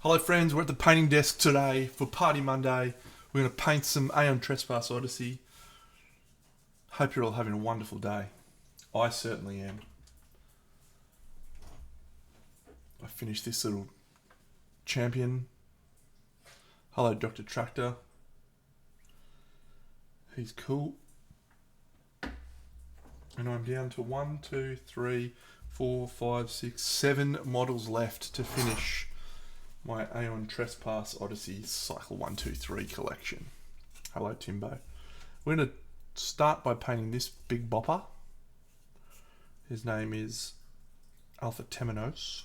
Hello friends, we're at the painting desk today for Party Monday. We're going to paint some ATO Trespass Odyssey. Hope you're all having a wonderful day. I certainly am. I finished this little champion. Hello Dr. Tractor. He's cool. And I'm down to 1, 2, 3, 4, 5, 6, 7 models left to finish my ATO Trespass Odyssey Cycle 1, 2, 3 collection. Hello Timbo. We're going to start by painting this big bopper. His name is Alpha Temenos.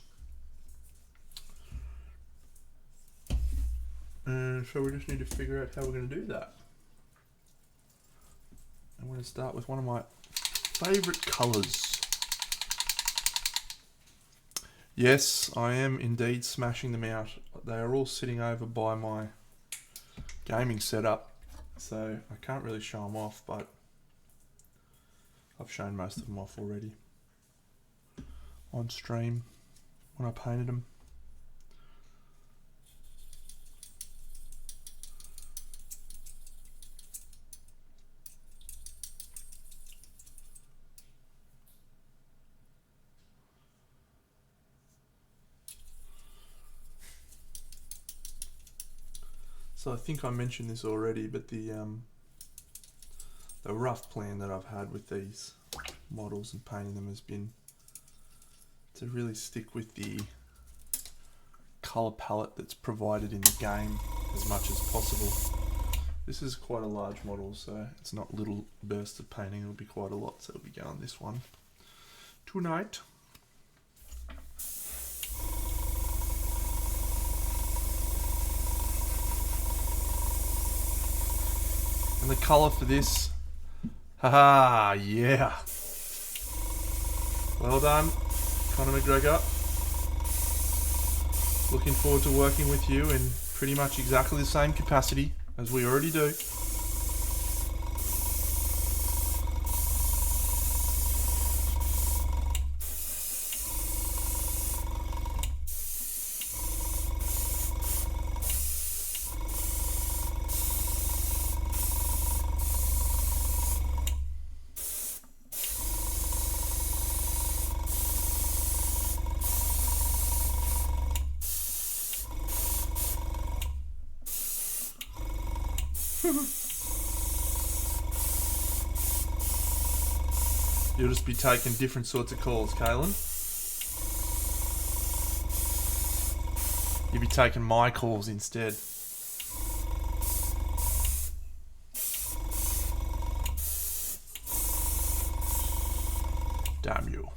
And so we just need to figure out how we're going to do that. I'm going to start with one of my favourite colours. Yes, I am indeed smashing them out. They are all sitting over by my gaming setup, so I can't really show them off, but I've shown most of them off already on stream when I painted them. So I think I mentioned this already, but the rough plan that I've had with these models and painting them has been to really stick with the colour palette that's provided in the game as much as possible. This is quite a large model, so it's not little bursts of painting, it'll be quite a lot, so it'll be going this one tonight. And the colour for this, haha, yeah. Well done, Conor McGregor. Looking forward to working with you in pretty much exactly the same capacity as we already do. You'll just be taking different sorts of calls, Kaylin. You'll be taking my calls instead. Damn you.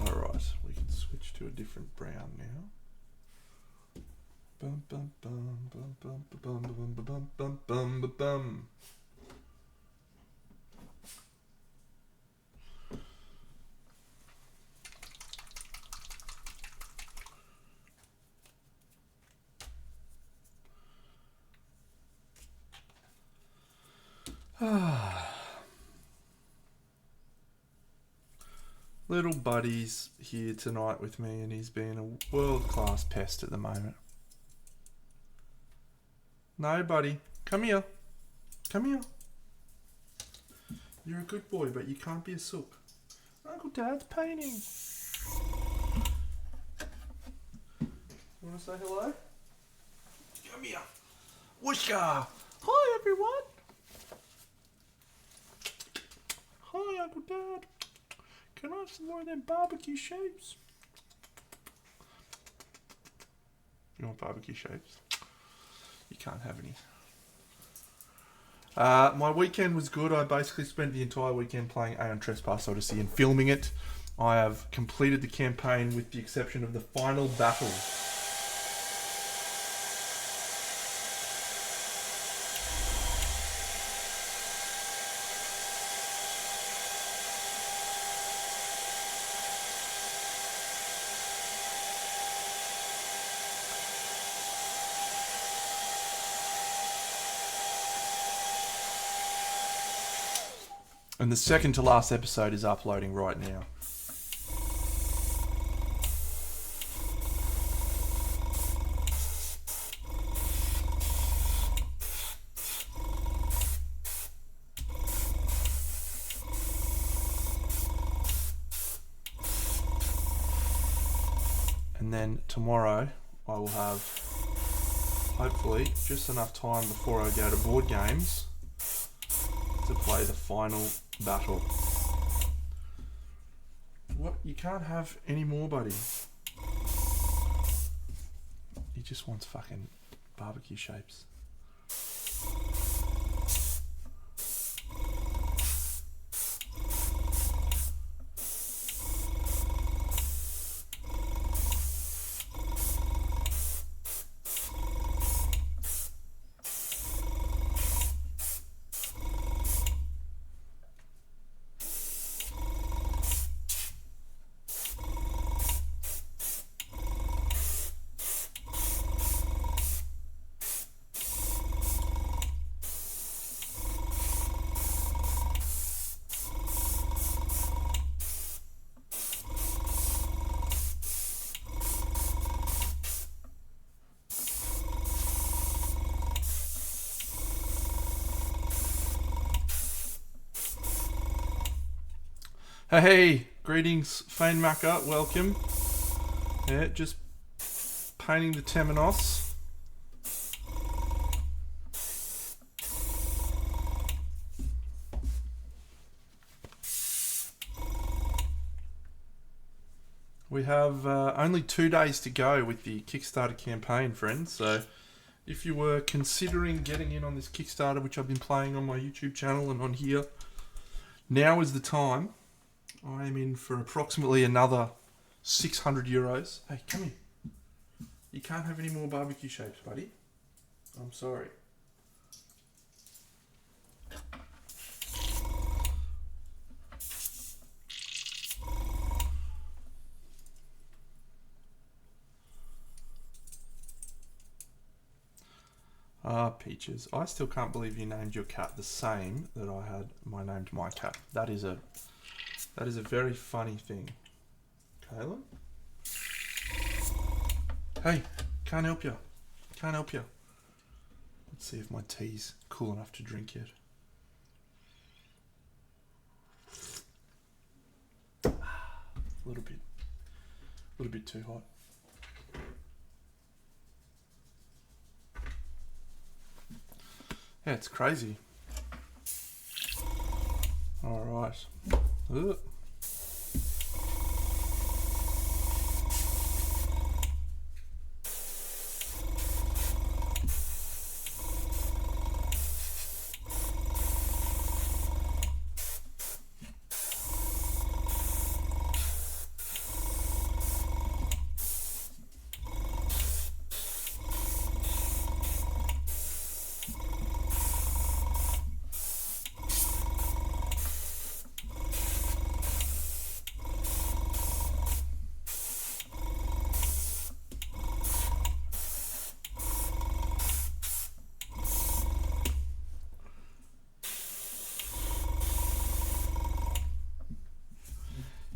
Alright, we can switch to a different brown now. Bum bum bum bum bum bum bum bum bum bum bum. Little buddy's here tonight with me and he's being a world-class pest at the moment. No, buddy. Come here. Come here. You're a good boy, but you can't be a sook. Uncle Dad's painting. You want to say hello? Come here. Whooshka. Hi, everyone. Hi, Uncle Dad. Can I have some more of them barbecue shapes? You want barbecue shapes? You can't have any. My weekend was good. I basically spent the entire weekend playing Aeon Trespass Odyssey and filming it. I have completed the campaign with the exception of the final battle. And the second to last episode is uploading right now. And then tomorrow I will have, hopefully, just enough time before I go to board games to play the final battle. What? You can't have any more, buddy. He just wants fucking barbecue shapes. Hey, greetings, Fane Macca, welcome. Yeah, just painting the Temenos. We have only 2 days to go with the Kickstarter campaign, friends. So if you were considering getting in on this Kickstarter, which I've been playing on my YouTube channel and on here, now is the time. I am in for approximately another 600 euros. Hey, come here. You can't have any more barbecue shapes, buddy. I'm sorry. Peaches. I still can't believe you named your cat the same that I named my cat. That is a very funny thing. Kaylin? Hey, can't help you. Can't help you. Let's see if my tea's cool enough to drink yet. A little bit too hot. Yeah, it's crazy. All right. Ugh.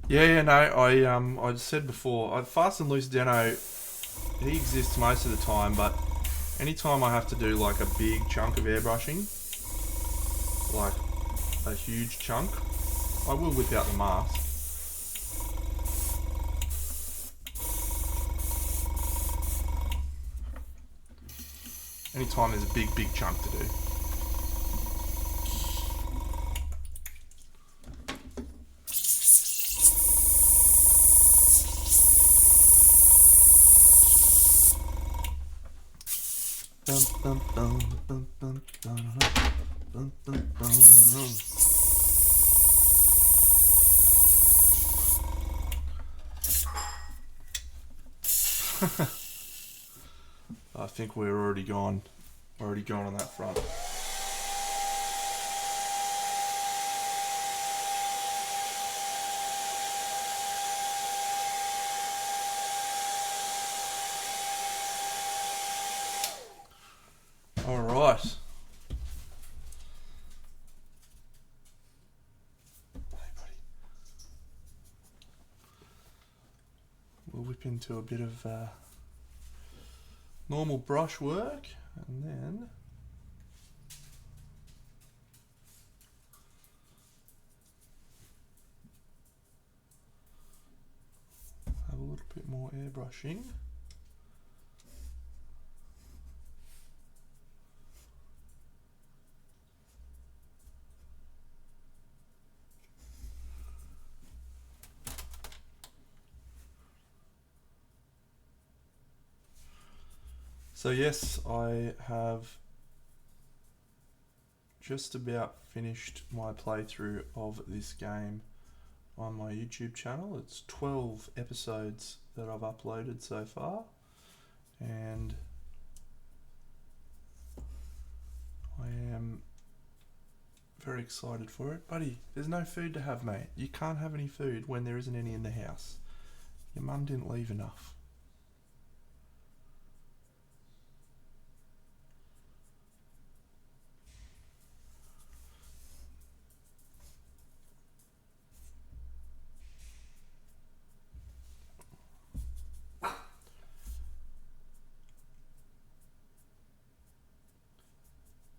Yeah, no, I said before, Fast and Loose Deno, he exists most of the time, but anytime I have to do like a big chunk of airbrushing, like a huge chunk, I will whip out the mask. Anytime there's a big chunk to do. I think we're already gone on that front. All right. Hey, buddy. We'll whip into a bit of normal brush work, and then have a little bit more airbrushing. So yes, I have just about finished my playthrough of this game on my YouTube channel. It's 12 episodes that I've uploaded so far, and I am very excited for it. Buddy, there's no food to have, mate. You can't have any food when there isn't any in the house. Your mum didn't leave enough.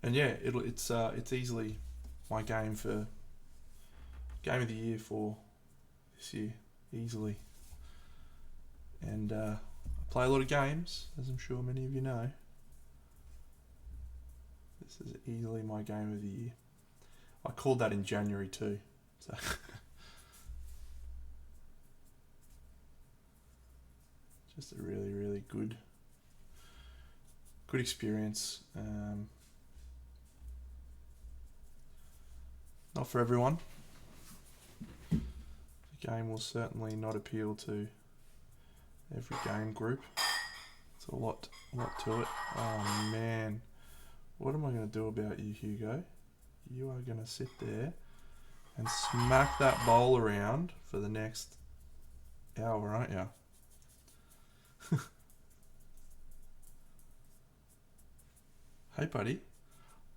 And yeah, it's easily my game of the year for this year, easily. And I play a lot of games, as I'm sure many of you know. This is easily my game of the year. I called that in January too. So just a really, really good experience. Not for everyone. The game will certainly not appeal to every game group. It's a lot to it. Oh man, what am I going to do about you, Hugo? You are going to sit there and smack that bowl around for the next hour, aren't you? Hey buddy,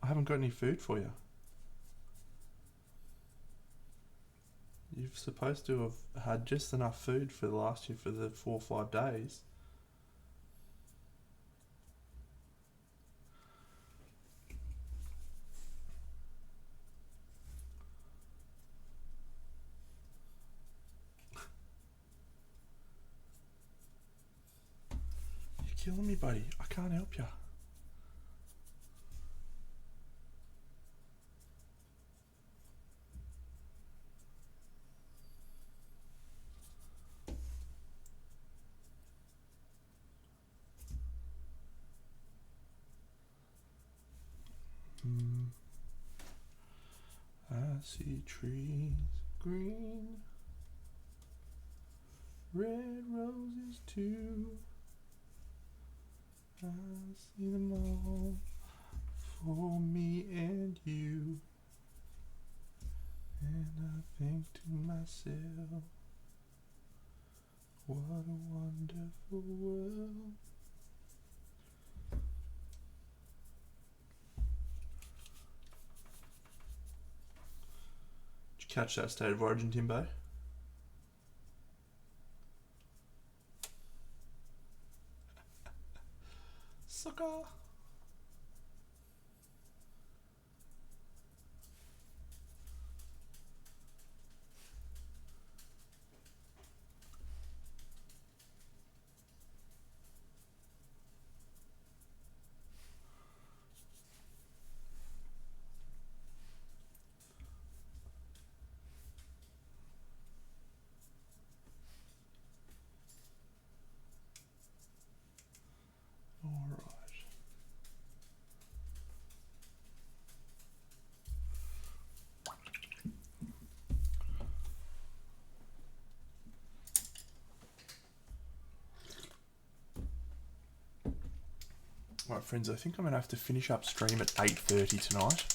I haven't got any food for you. You're supposed to have had just enough food for the 4 or 5 days. You're killing me, buddy. I can't help you. I see trees green, red roses too. I see them all for me and you. And I think to myself, what a wonderful world. Did you catch that State of Origin, Timbo? Sucker! Right, friends, I think I'm going to have to finish up stream at 8:30 tonight.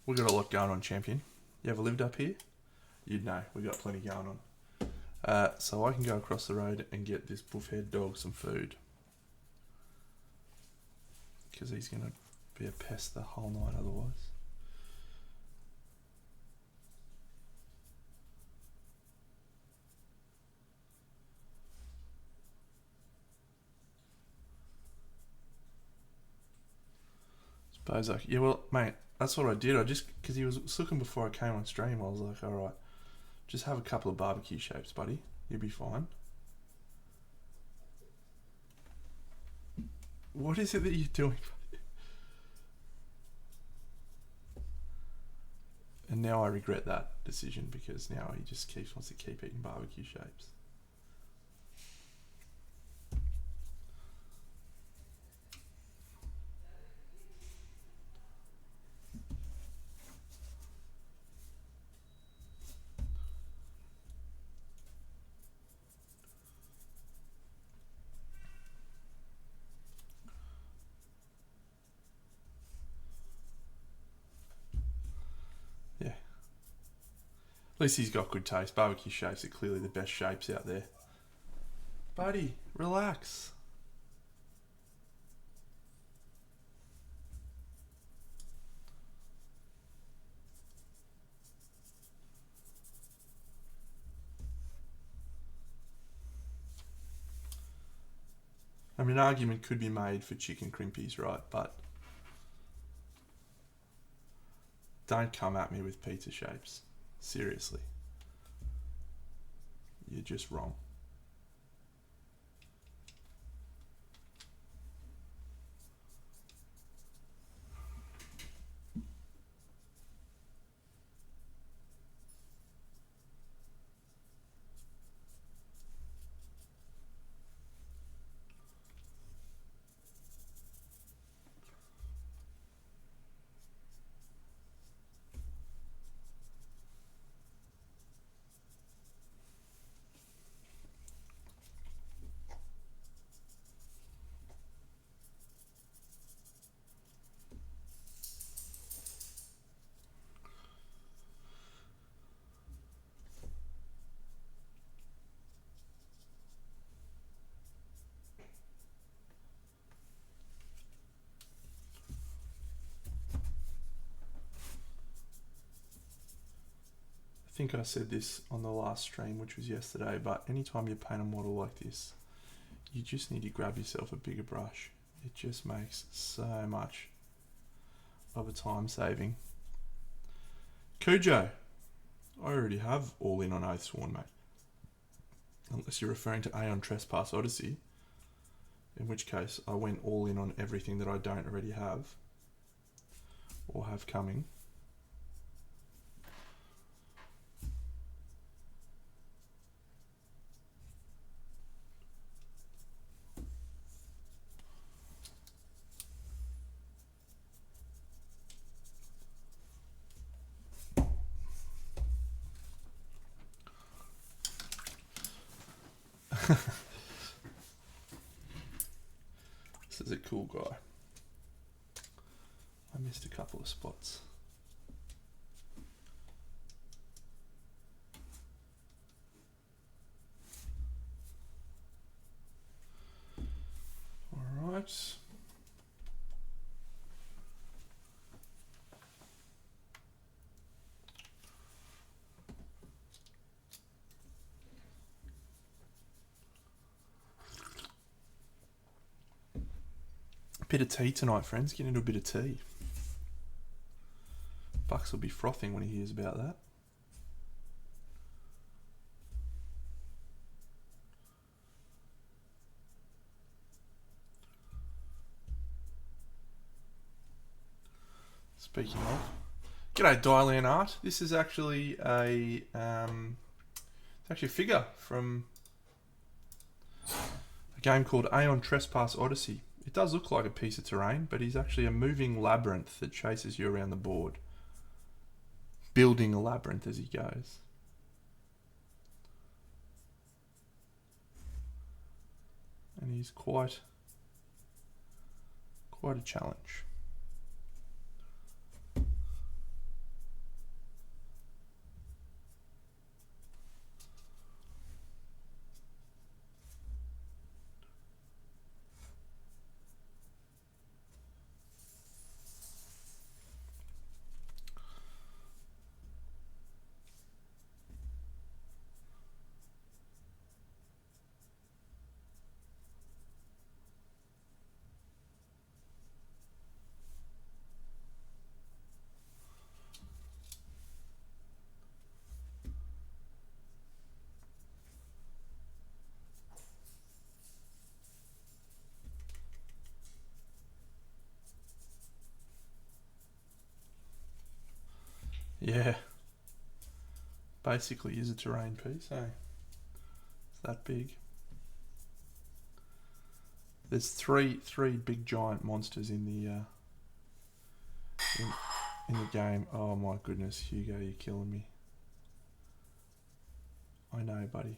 We've got a lot going on, champion. You ever lived up here? You'd know. We've got plenty going on. So I can go across the road and get this buffhead dog some food. Because he's going to be a pest the whole night otherwise. Bozak. Yeah, well, mate, that's what I did. Because he was looking before I came on stream, I was like, alright, just have a couple of barbecue shapes, buddy. You'll be fine. What is it that you're doing? And now I regret that decision because now he just wants to keep eating barbecue shapes. Yeah. At least he's got good taste. Barbecue shapes are clearly the best shapes out there. Buddy, relax. I mean, an argument could be made for chicken crimpies, right? But don't come at me with pizza shapes. Seriously. You're just wrong. I think I said this on the last stream, which was yesterday, but anytime you paint a model like this, you just need to grab yourself a bigger brush. It just makes so much of a time saving. Cujo, I already have all in on Oathsworn, mate. Unless you're referring to Aeon Trespass Odyssey, in which case I went all in on everything that I don't already have or have coming. This is a cool guy. I missed a couple of spots. All right. Bit of tea tonight, friends. Get into a bit of tea. Bucks will be frothing when he hears about that. Speaking of, g'day Dylan Art. This is actually a figure from a game called Aeon Trespass Odyssey. It does look like a piece of terrain, but he's actually a moving labyrinth that chases you around the board, building a labyrinth as he goes. And he's quite quite a challenge. Yeah, basically is a terrain piece, eh? It's that big. There's three big giant monsters in the in the game. Oh my goodness, Hugo, you're killing me. I know, buddy.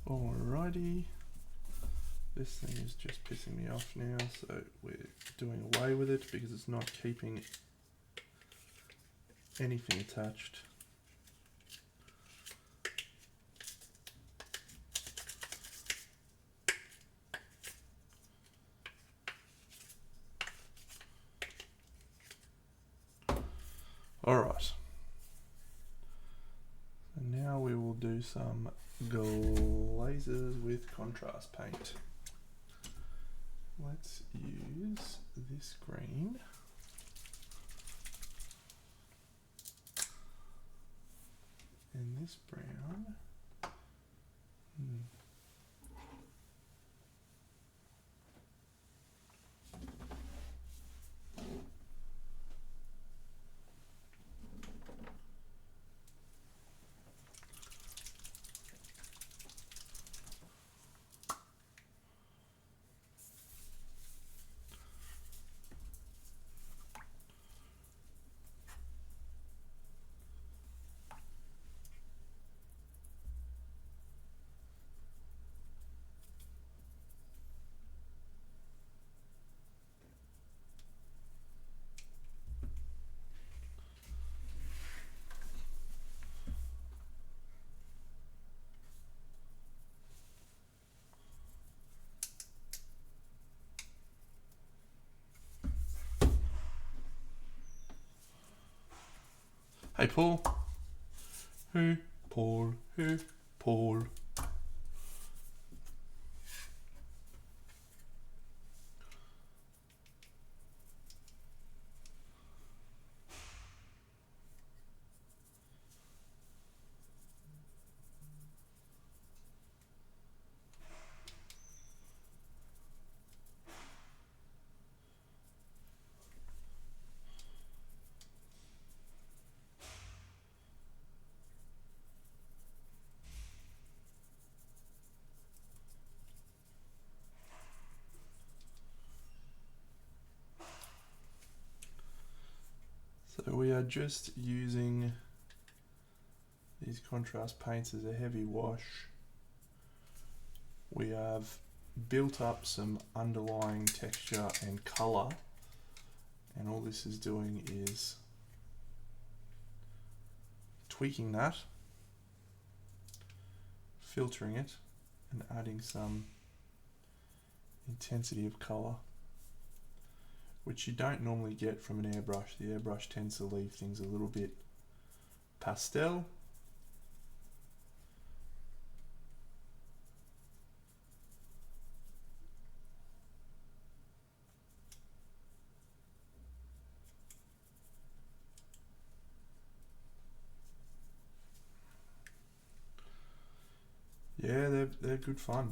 Alrighty. This thing is just pissing me off now, so we're doing away with it because it's not keeping anything attached. Alright. And now we will do some glazes with contrast paint. Let's use this green. And this brown. Hey Paul. Hey Paul. Hey Paul. So we are just using these contrast paints as a heavy wash. We have built up some underlying texture and colour, and all this is doing is tweaking that, filtering it, and adding some intensity of colour, which you don't normally get from an airbrush. The airbrush tends to leave things a little bit pastel. Yeah, they're good fun.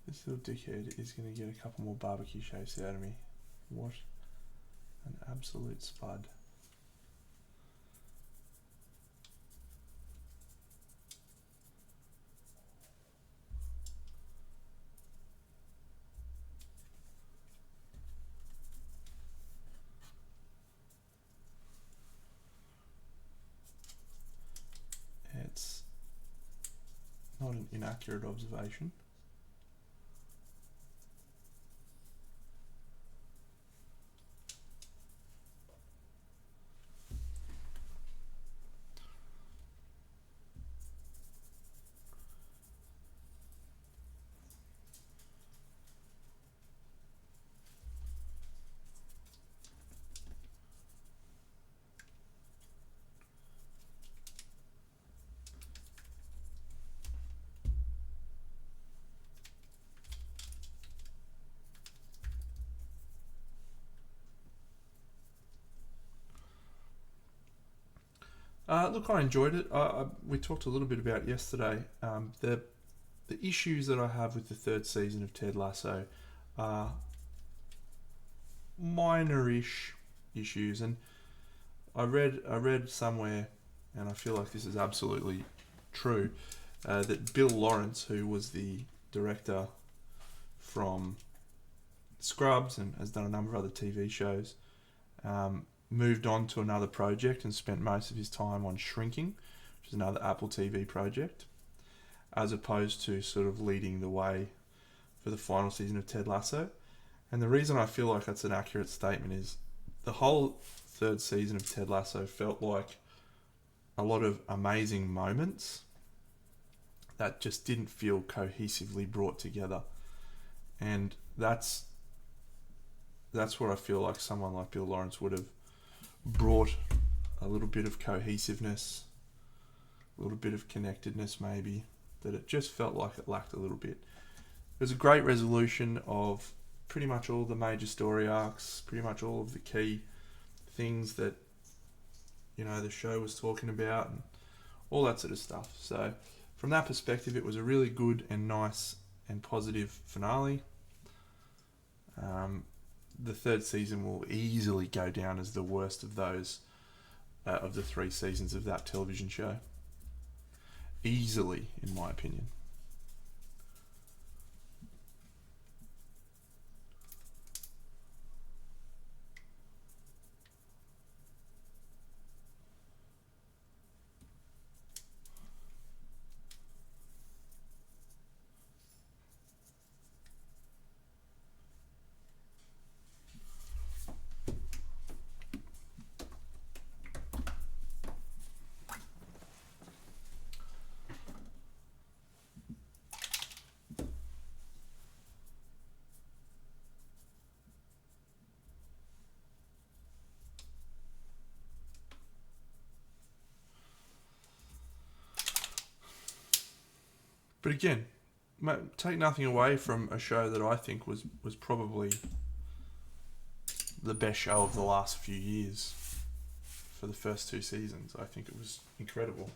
This little dickhead is going to get a couple more barbecue shapes out of me. What an absolute spud. It's not an inaccurate observation. Look, I enjoyed it. We talked a little bit about it yesterday. The issues that I have with the third season of Ted Lasso are minor-ish issues, and I read somewhere, and I feel like this is absolutely true, that Bill Lawrence, who was the director from Scrubs and has done a number of other TV shows, moved on to another project and spent most of his time on Shrinking, which is another Apple TV project, as opposed to sort of leading the way for the final season of Ted Lasso. And the reason I feel like that's an accurate statement is the whole third season of Ted Lasso felt like a lot of amazing moments that just didn't feel cohesively brought together. And that's where I feel like someone like Bill Lawrence would have brought a little bit of cohesiveness, a little bit of connectedness maybe, that it just felt like it lacked a little bit. It was a great resolution of pretty much all the major story arcs, pretty much all of the key things that, you know, the show was talking about and all that sort of stuff. So from that perspective, it was a really good and nice and positive finale. The third season will easily go down as the worst of those, of the 3 seasons of that television show. Easily, in my opinion. But again, take nothing away from a show that I think was probably the best show of the last few years for the first 2 seasons. I think it was incredible.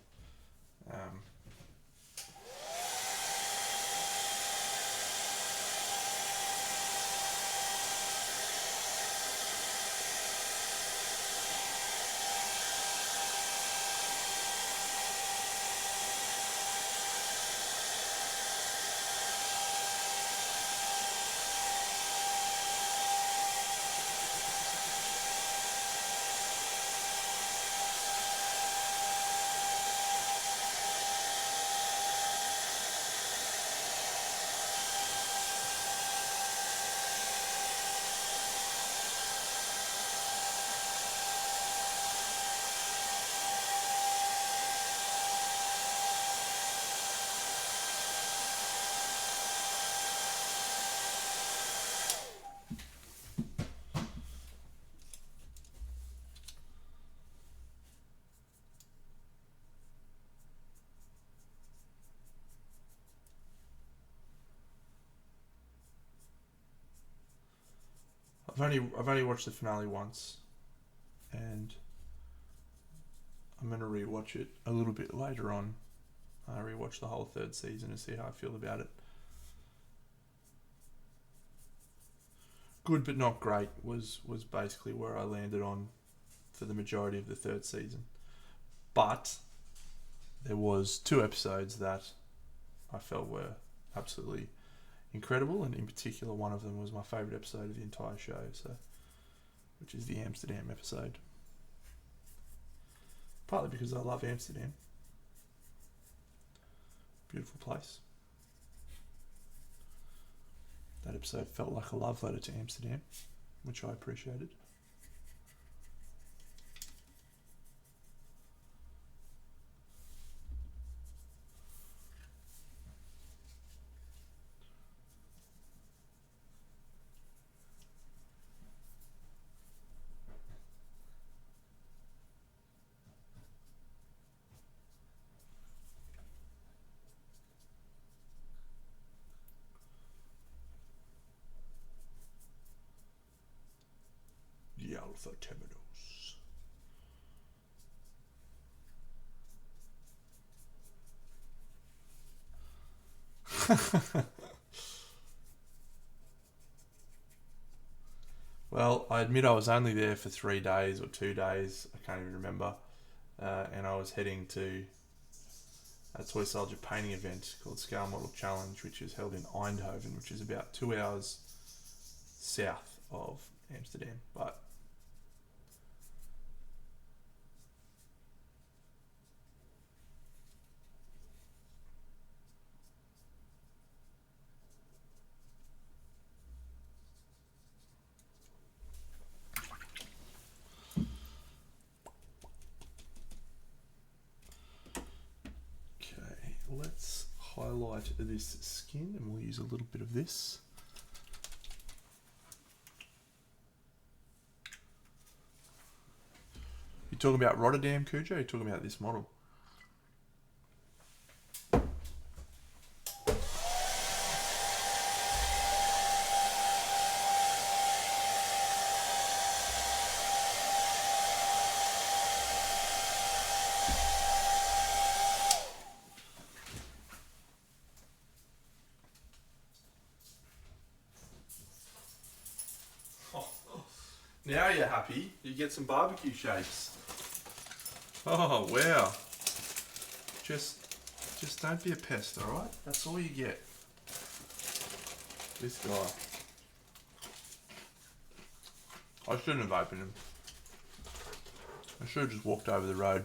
I've only watched the finale once, and I'm gonna rewatch it a little bit later on. I rewatch the whole third season and see how I feel about it. Good but not great was basically where I landed on for the majority of the third season. But there was 2 episodes that I felt were absolutely incredible, and in particular one of them was my favourite episode of the entire show, which is the Amsterdam episode. Partly because I love Amsterdam. Beautiful place. That episode felt like a love letter to Amsterdam, which I appreciated. The Alpha Terminals. Well, I admit I was only there for 3 days or 2 days, I can't even remember, and I was heading to a toy soldier painting event called Scale Model Challenge, which is held in Eindhoven, which is about 2 hours south of Amsterdam. But let's highlight this skin, and we'll use a little bit of this. You talking about Rotterdam, Cujo? You're talking about this model? Now you're happy. You get some barbecue shapes. Oh wow! Just don't be a pest, all right? That's all you get. This guy. I shouldn't have opened him. I should have just walked over the road.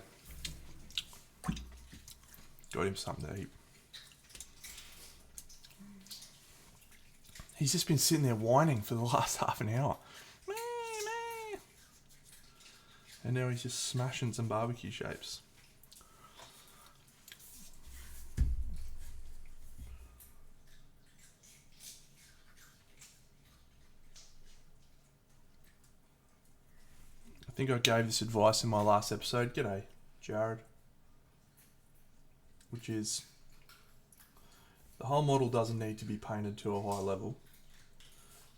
Got him something to eat. He's just been sitting there whining for the last half an hour. And now he's just smashing some barbecue shapes. I think I gave this advice in my last episode. G'day, Jared. Which is, the whole model doesn't need to be painted to a high level.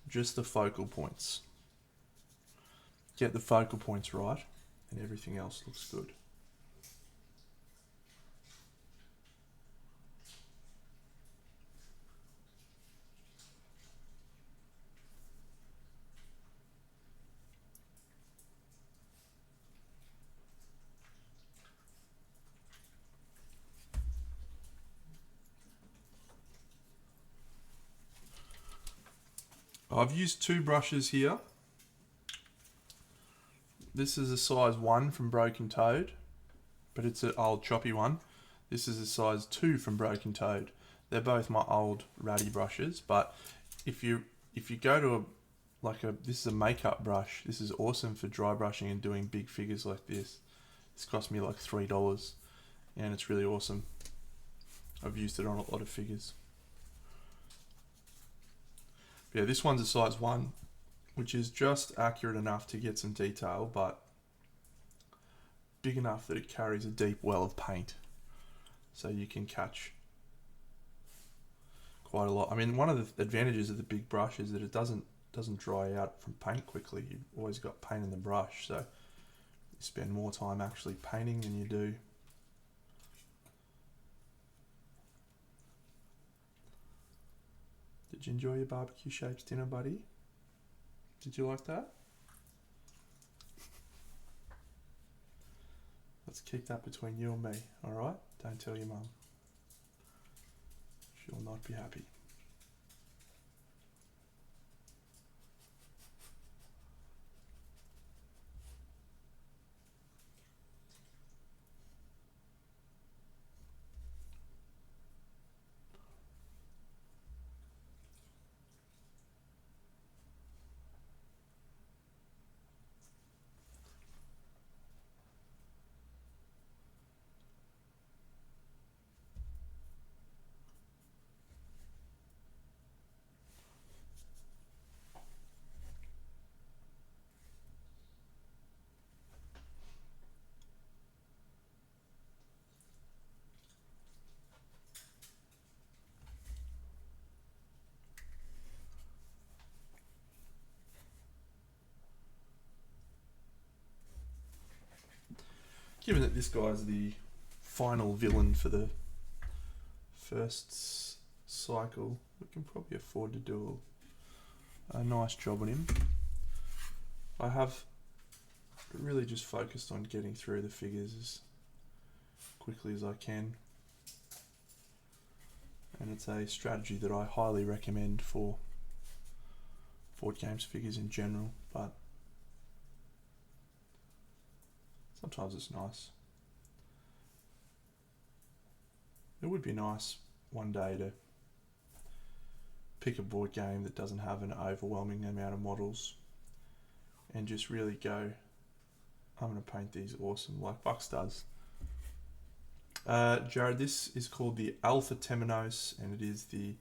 Just the focal points. Get the focal points right, and everything else looks good. I've used 2 brushes here. This is a size 1 from Broken Toad, but it's an old choppy one. This is a size 2 from Broken Toad. They're both my old ratty brushes, but if you go to this is a makeup brush. This is awesome for dry brushing and doing big figures like this. This cost me like $3, and it's really awesome. I've used it on a lot of figures. Yeah, this one's a size 1, which is just accurate enough to get some detail, but big enough that it carries a deep well of paint. So you can catch quite a lot. I mean, one of the advantages of the big brush is that it doesn't doesn't dry out from paint quickly. You've always got paint in the brush, so you spend more time actually painting than you do. Did you enjoy your barbecue shapes dinner, buddy? Did you like that? Let's keep that between you and me, alright? Don't tell your mum. She'll not be happy. Given that this guy's the final villain for the first cycle, we can probably afford to do a nice job on him. I have really just focused on getting through the figures as quickly as I can, and it's a strategy that I highly recommend for board games figures in general, but sometimes it's nice. It would be nice one day to pick a board game that doesn't have an overwhelming amount of models and just really go, I'm going to paint these awesome like Bucks does. Jared, this is called the Alpha Temenos, and it is the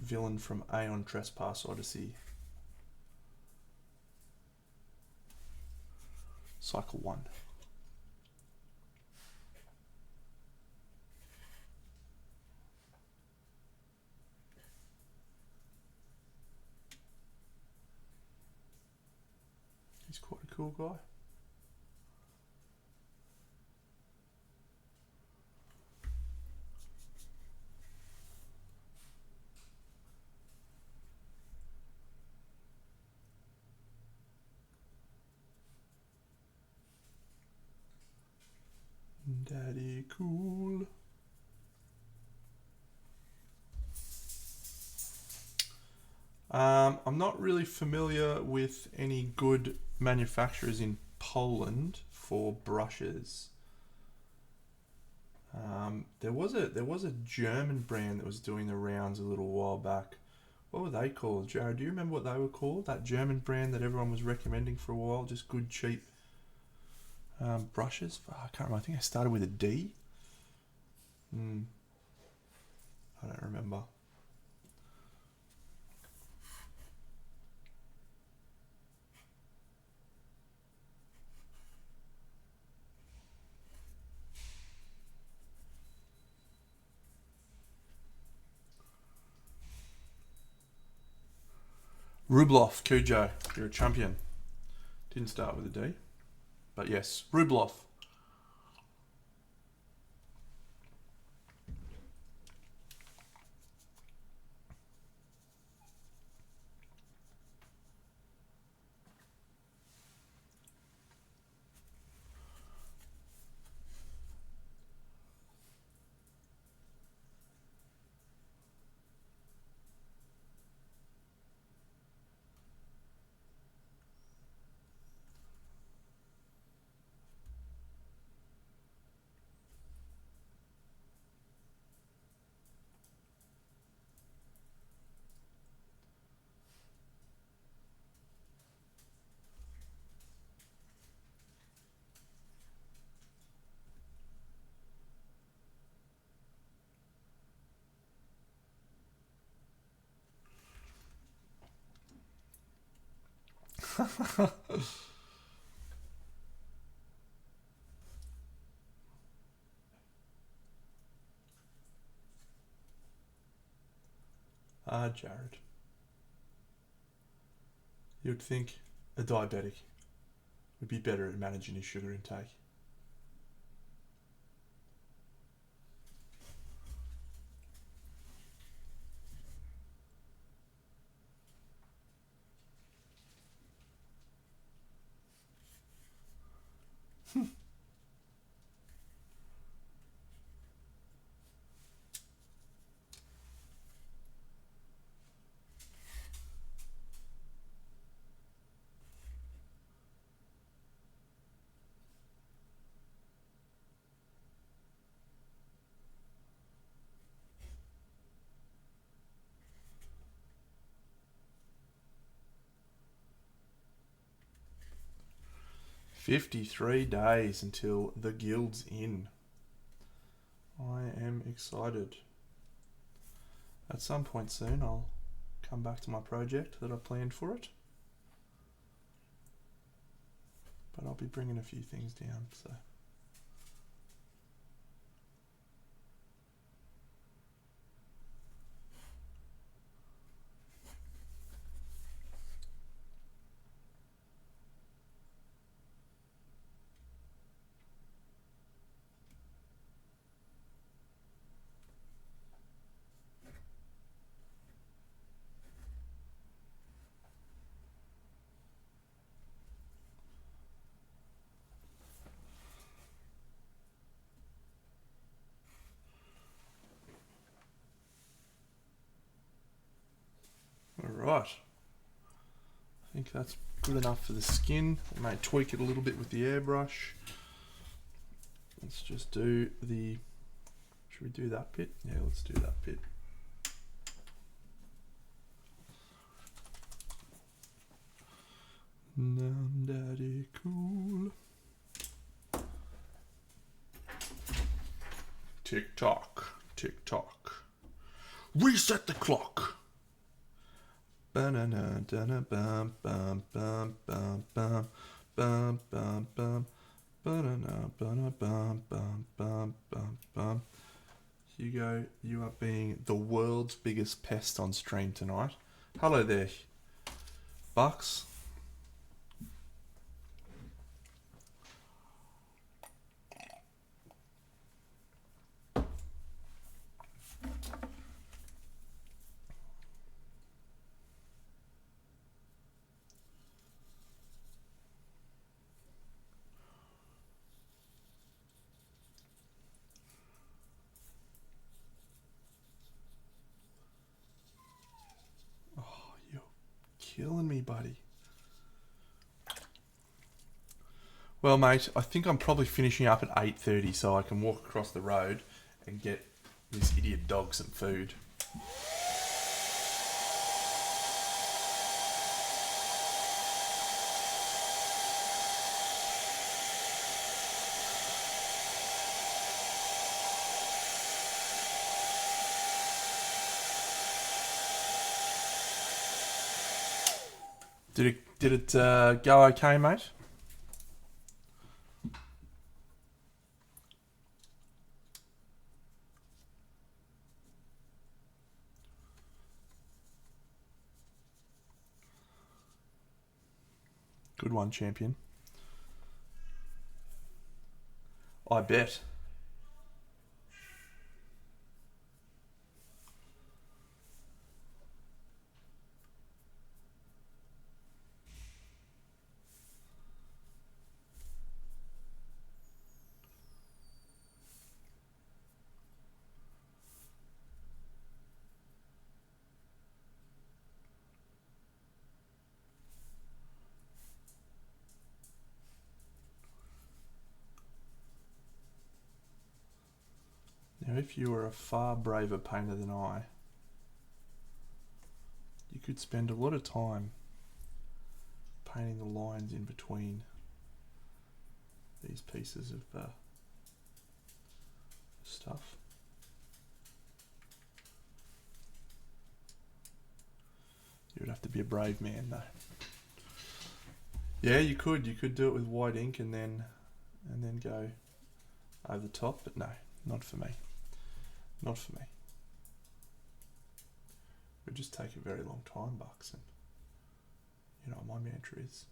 villain from Aeon Trespass Odyssey. Cycle 1. He's quite a cool guy. Daddy cool. I'm not really familiar with any good manufacturers in Poland for brushes. There was a German brand that was doing the rounds a little while back. What were they called, Jared? Do you remember what they were called? That German brand that everyone was recommending for a while, just good cheap brushes. I can't remember. I think I started with a D. I don't remember. Rubloff, Cujo, you're a champion. Didn't start with a D, but yes, Rubloff. Jared. You'd think a diabetic would be better at managing his sugar intake. Hmm. 53 days until the guild's in. I am excited. At some point soon, I'll come back to my project that I planned for it. But I'll be bringing a few things down, so. Alright. I think that's good enough for the skin. I may tweak it a little bit with the airbrush. Let's just do the... Should we do that bit? Yeah, let's do that bit. None daddy cool. Tick tock, tick tock. Reset the clock. Banana dana bum bum bum bum bum bum bum bum banana banana bum bum bum bum bum. Hugo, you are being the world's biggest pest on stream tonight. Hello there, Bucks. Killing me, buddy. Well, mate, I think I'm probably finishing up at 8:30 so I can walk across the road and get this idiot dog some food. Did it go okay, mate? Good one, champion. I bet. Now, if you were a far braver painter than I, you could spend a lot of time painting the lines in between these pieces of stuff. You would have to be a brave man, though. Yeah, you could. You could do it with white ink and then go over the top, but no, not for me. Not for me. It would just take a very long time, Bucks, and You know what my mantra is.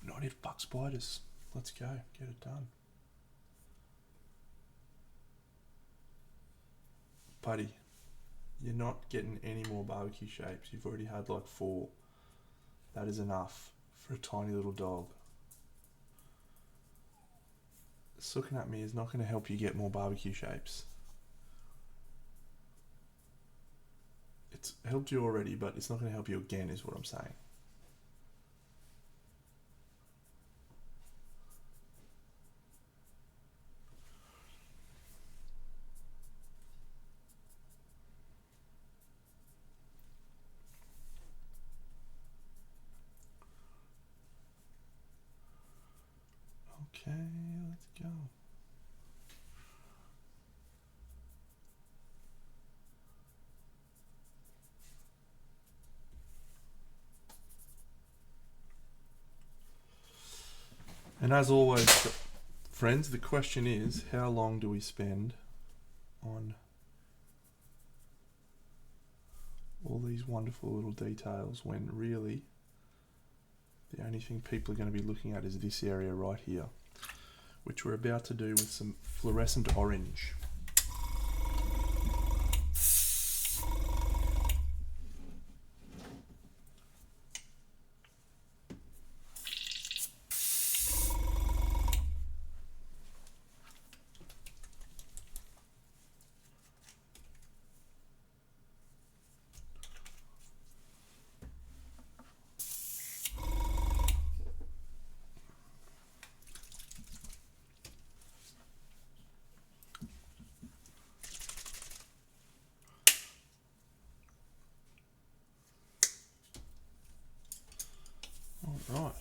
Not if buck spiders. Let's go. Get it done. Buddy, you're not getting any more barbecue shapes. You've already had like 4. That is enough for a tiny little dog. Looking at me is not going to help you get more barbecue shapes. It's helped you already, but it's not going to help you again, is what I'm saying. Okay, let's go. And as always, friends, the question is, how long do we spend on all these wonderful little details when really the only thing people are going to be looking at is this area right here, which we're about to do with some fluorescent orange. Right,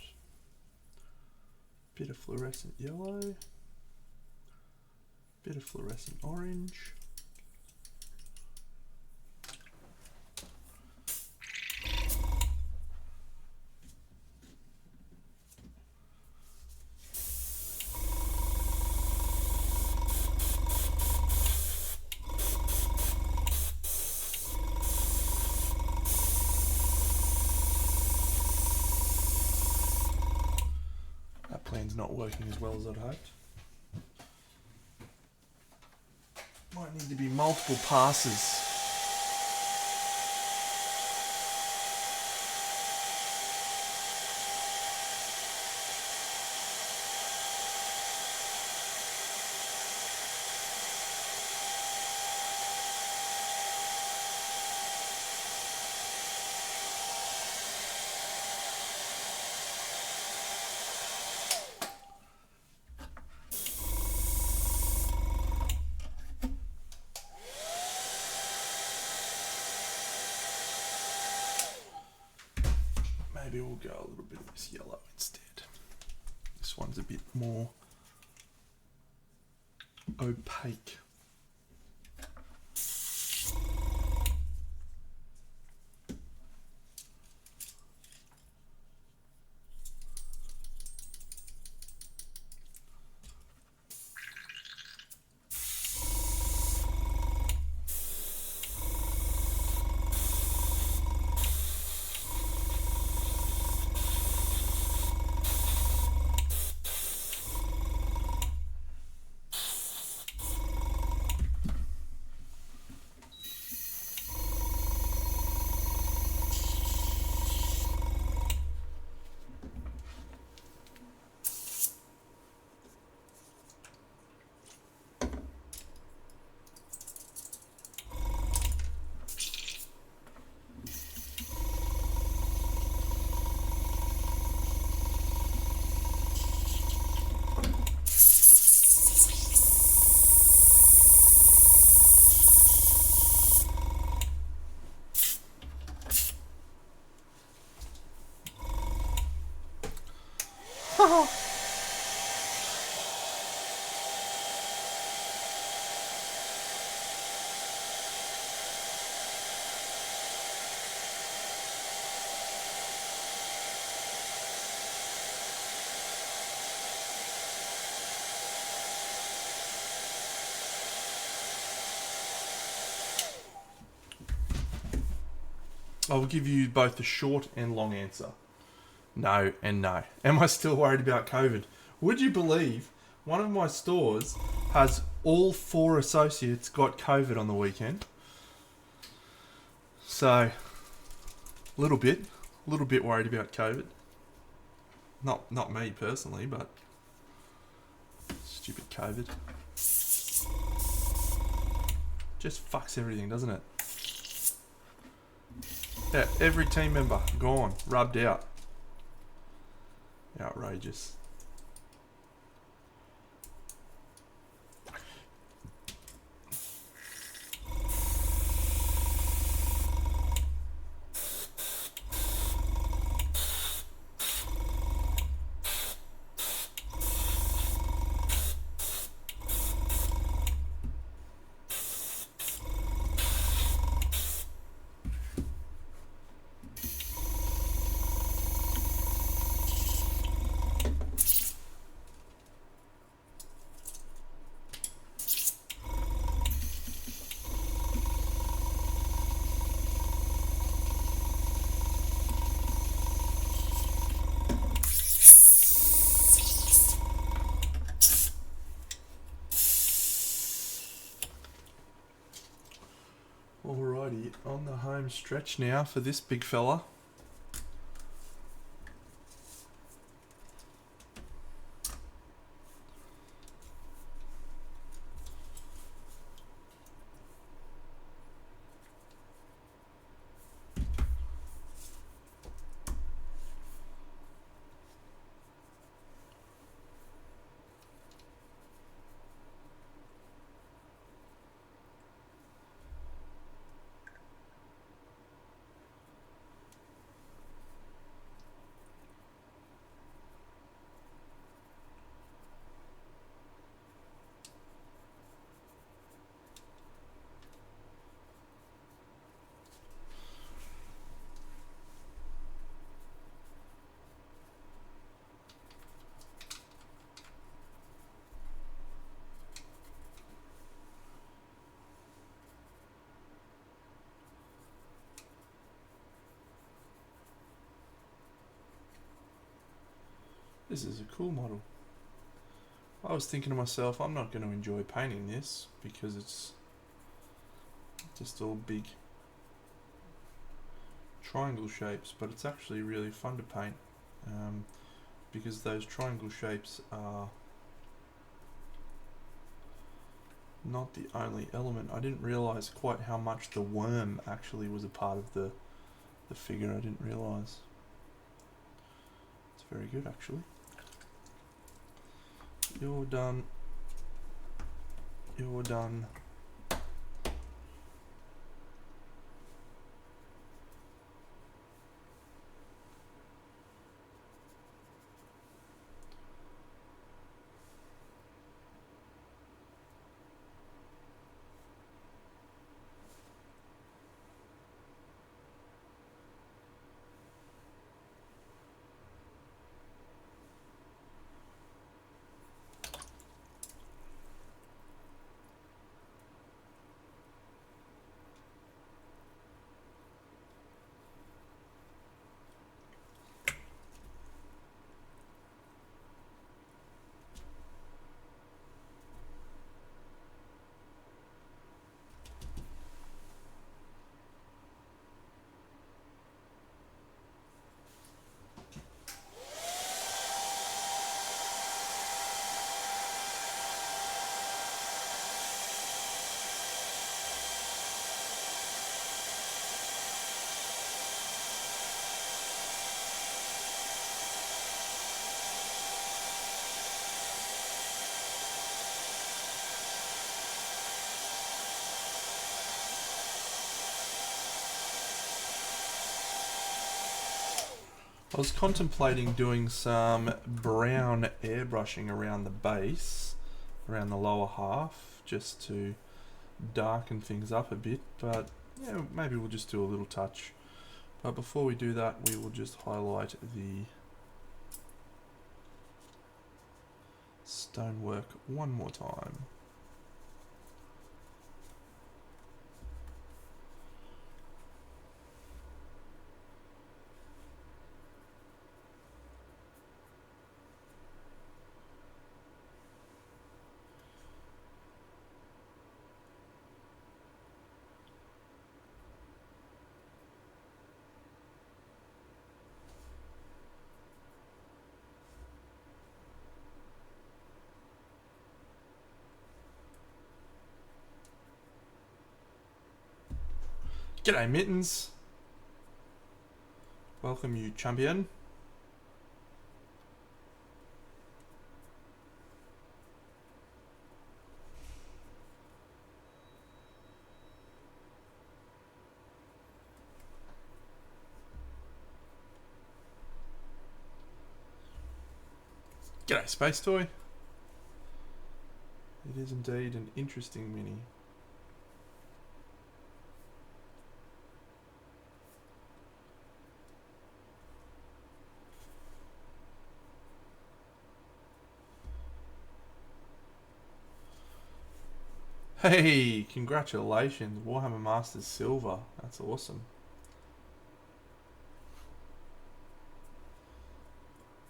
bit of fluorescent yellow, bit of fluorescent orange, plan's not working as well as I'd hoped. Might need to be multiple passes. Maybe we'll go a little bit of this yellow instead. This one's a bit more opaque. I will give you both the short and long answer. No and no. Am I still worried about COVID? Would you believe one of my stores has all 4 associates got COVID on the weekend? So, a little bit worried about COVID. Not me personally, but stupid COVID. Just fucks everything, doesn't it? Yeah, every team member gone, rubbed out. Outrageous. Alrighty, on the home stretch now for this big fella. This is a cool model. I was thinking to myself, I'm not going to enjoy painting this because it's just all big triangle shapes, but it's actually really fun to paint because those triangle shapes are not the only element. I didn't realise quite how much the worm actually was a part of the figure. I didn't realise. It's very good actually. You're done. You're done. I was contemplating doing some brown airbrushing around the base, around the lower half, just to darken things up a bit, but yeah, maybe we'll just do a little touch. But before we do that, we will just highlight the stonework one more time. G'day, Mittens. Welcome, you champion. G'day, Space Toy. It is indeed an interesting mini. Hey, congratulations, Warhammer Masters Silver. That's awesome.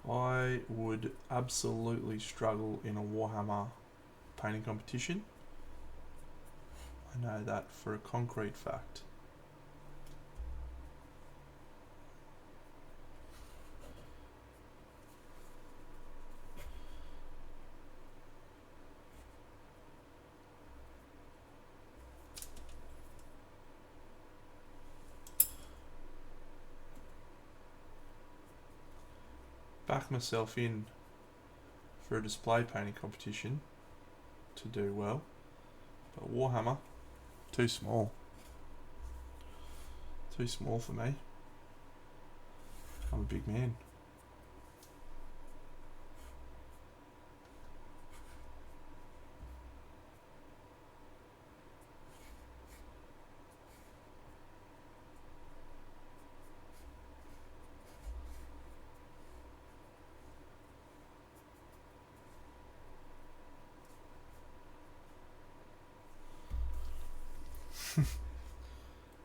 I would absolutely struggle in a Warhammer painting competition. I know that for a concrete fact. Back myself in for a display painting competition to do well, but Warhammer, too small. Too small for me. I'm a big man.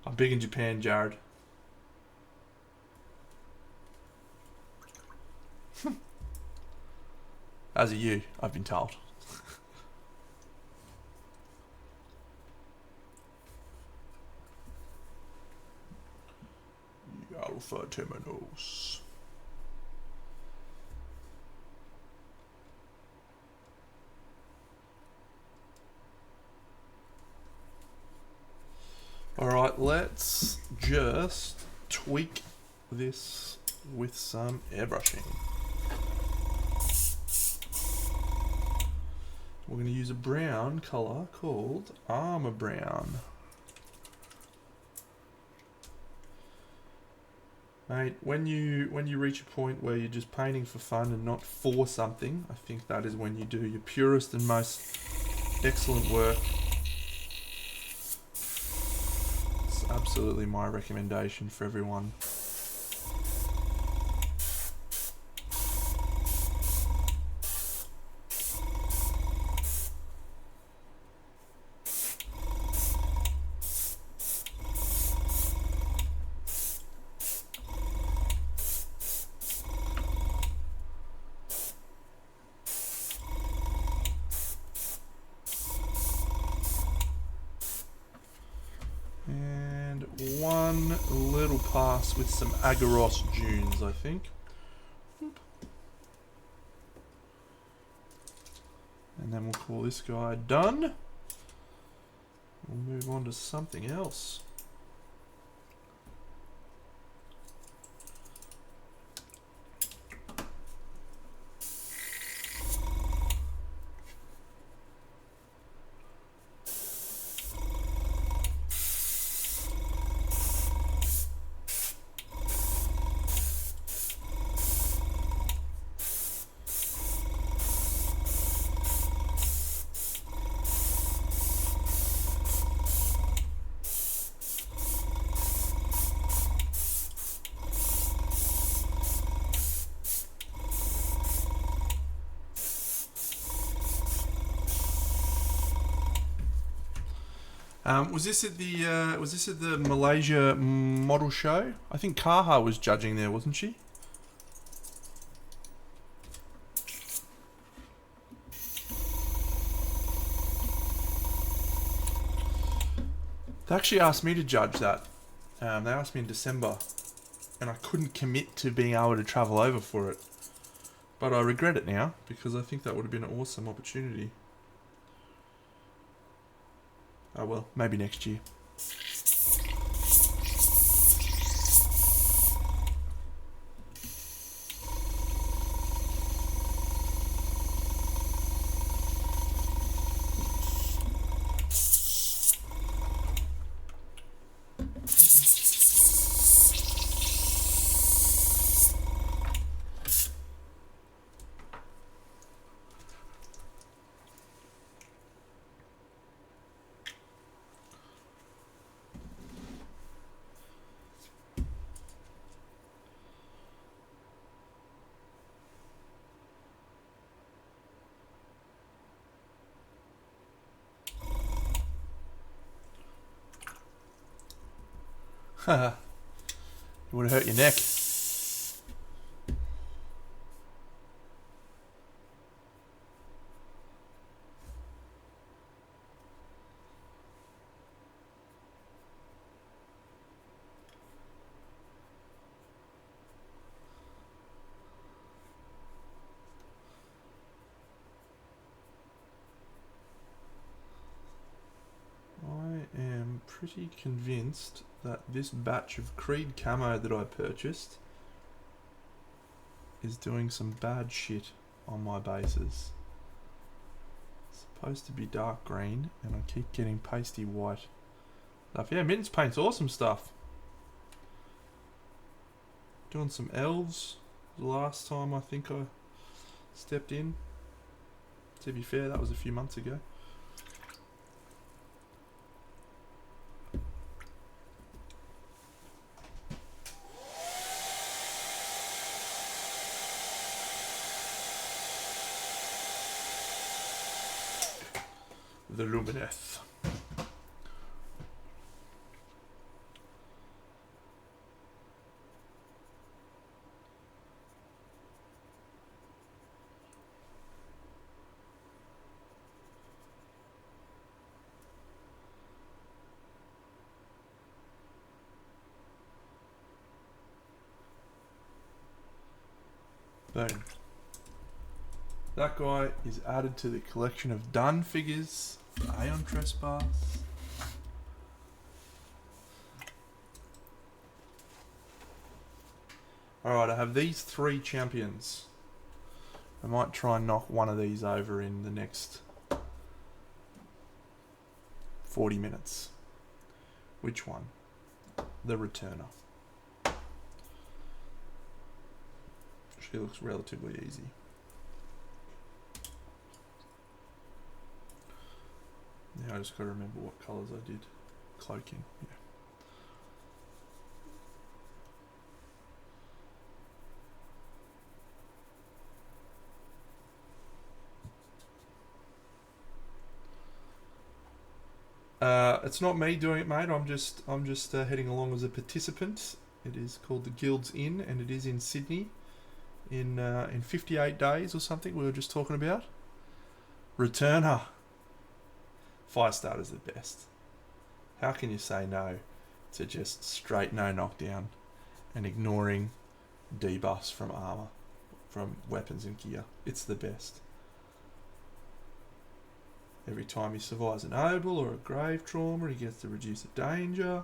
I'm big in Japan, Jared. As are you, I've been told. Alpha Terminals. Alright, let's just tweak this with some airbrushing. We're going to use a brown colour called Armour Brown. Mate, when you reach a point where you're just painting for fun and not for something, I think that is when you do your purest and most excellent work. It's absolutely my recommendation for everyone. One little pass with some Agaros dunes, I think. And then we'll call this guy done. We'll move on to something else. Was this at the Malaysia model show? I think Kaha was judging there, wasn't she? They actually asked me to judge that. They asked me in December, and I couldn't commit to being able to travel over for it. But I regret it now, because I think that would have been an awesome opportunity. Oh well, maybe next year. It would have hurt your neck. I am pretty convinced that this batch of Creed camo that I purchased is doing some bad shit on my bases. It's supposed to be dark green and I keep getting pasty white stuff. Yeah, Mittens paint's awesome stuff. Doing some elves the last time I think I stepped in. To be fair, that was a few months ago. The Lumineth. Boom. That guy is added to the collection of done figures for Aeon Trespass. Alright, I have these 3 champions. I might try and knock one of these over in the next 40 minutes. Which one? The Returner. She looks relatively easy. Yeah, I just got to remember what colours I did. Cloaking, yeah. It's not me doing it, mate. I'm just heading along as a participant. It is called the Guild's Inn, and it is in Sydney. In 58 days or something. We were just talking about. Returner. Firestarter's the best. How can you say no to just straight no knockdown and ignoring debuffs from armor, from weapons and gear? It's the best. Every time he survives an obel or a grave trauma, he gets to reduce the danger.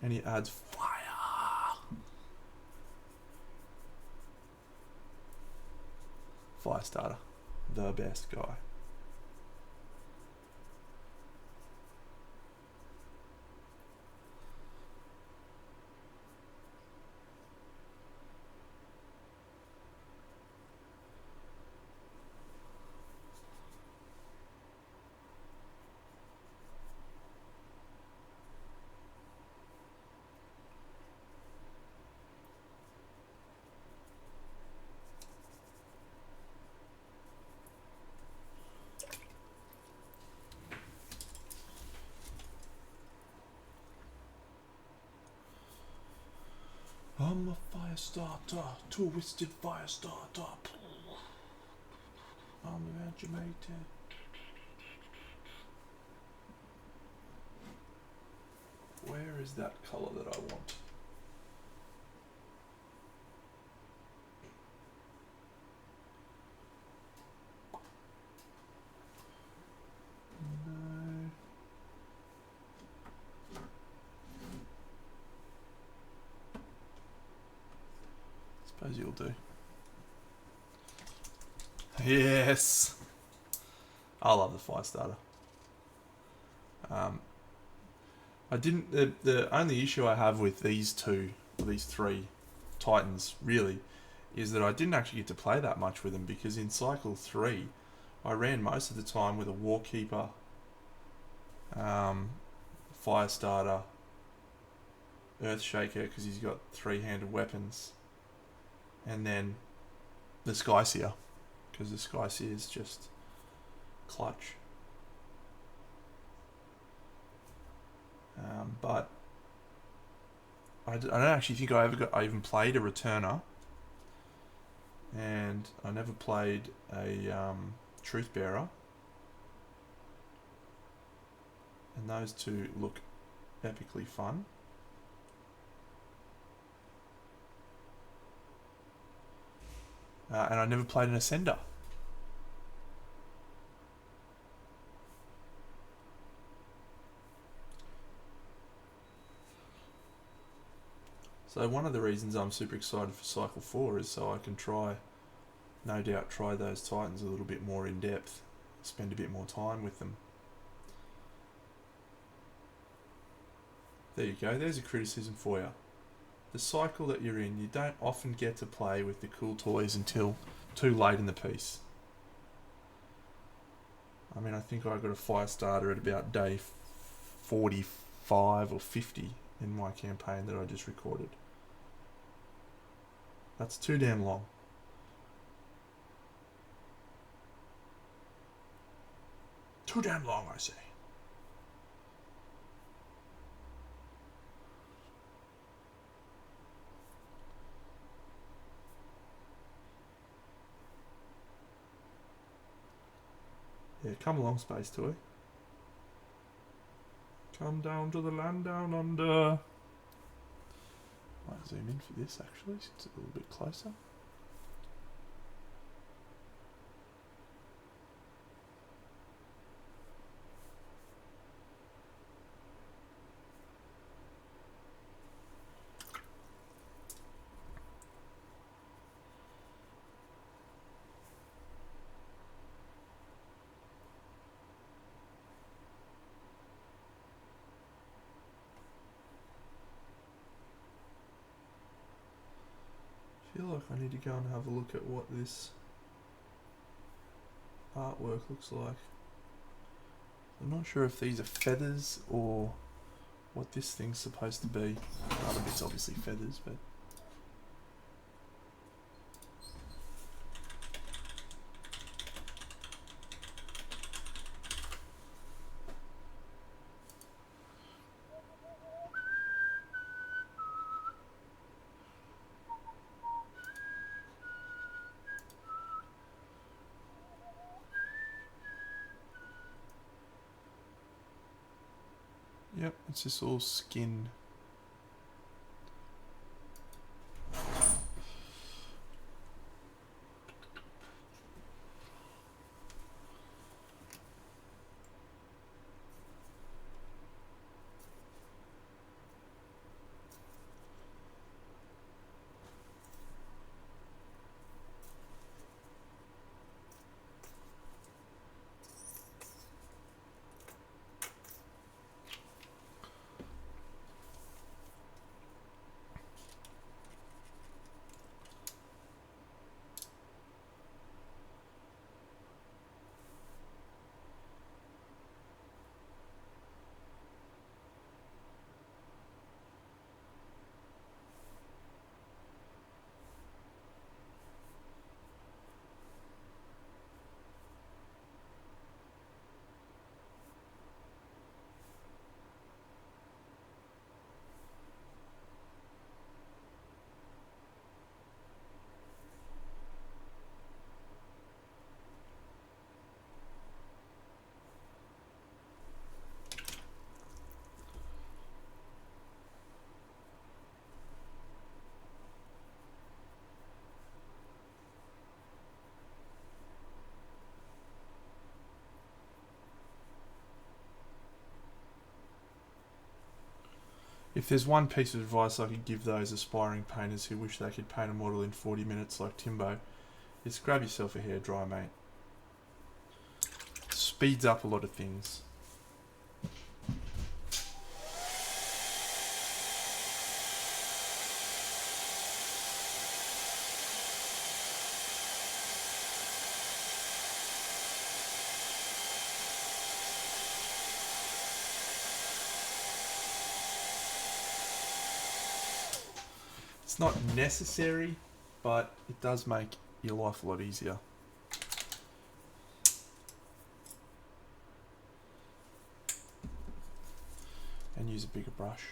And he adds fire. Firestarter. The best guy. I'm a Firestarter, twisted Firestarter. I'm agitated. Where is that colour that I want? No. Suppose you'll do. Yes! I love the Firestarter. I didn't. The only issue I have with these 3 Titans, really, is that I didn't actually get to play that much with them because in Cycle 3, I ran most of the time with a Warkeeper, Firestarter, Earthshaker because he's got 3-handed weapons, and then the Skyseer because the Skyseer is just clutch. But I don't actually think I even played a returner, and I never played a truth bearer, and those two look epically fun. And I never played an ascender. So one of the reasons I'm super excited for Cycle 4 is so I can no doubt try those Titans a little bit more in depth, spend a bit more time with them. There you go, there's a criticism for you. The cycle that you're in, you don't often get to play with the cool toys until too late in the piece. I mean, I think I got a fire starter at about day 45 or 50 in my campaign that I just recorded. That's too damn long. Too damn long, I say. Yeah, come along, Space Toy. Come down to the land down under. Might zoom in for this actually, so it's a little bit closer. I feel like I need to go and have a look at what this artwork looks like. I'm not sure if these are feathers or what this thing's supposed to be. Other bit's obviously feathers, but yep, it's just all skin. If there's one piece of advice I could give those aspiring painters who wish they could paint a model in 40 minutes like Timbo, is grab yourself a hairdryer, mate. Speeds up a lot of things. It's not necessary, but it does make your life a lot easier. And and use a bigger brush.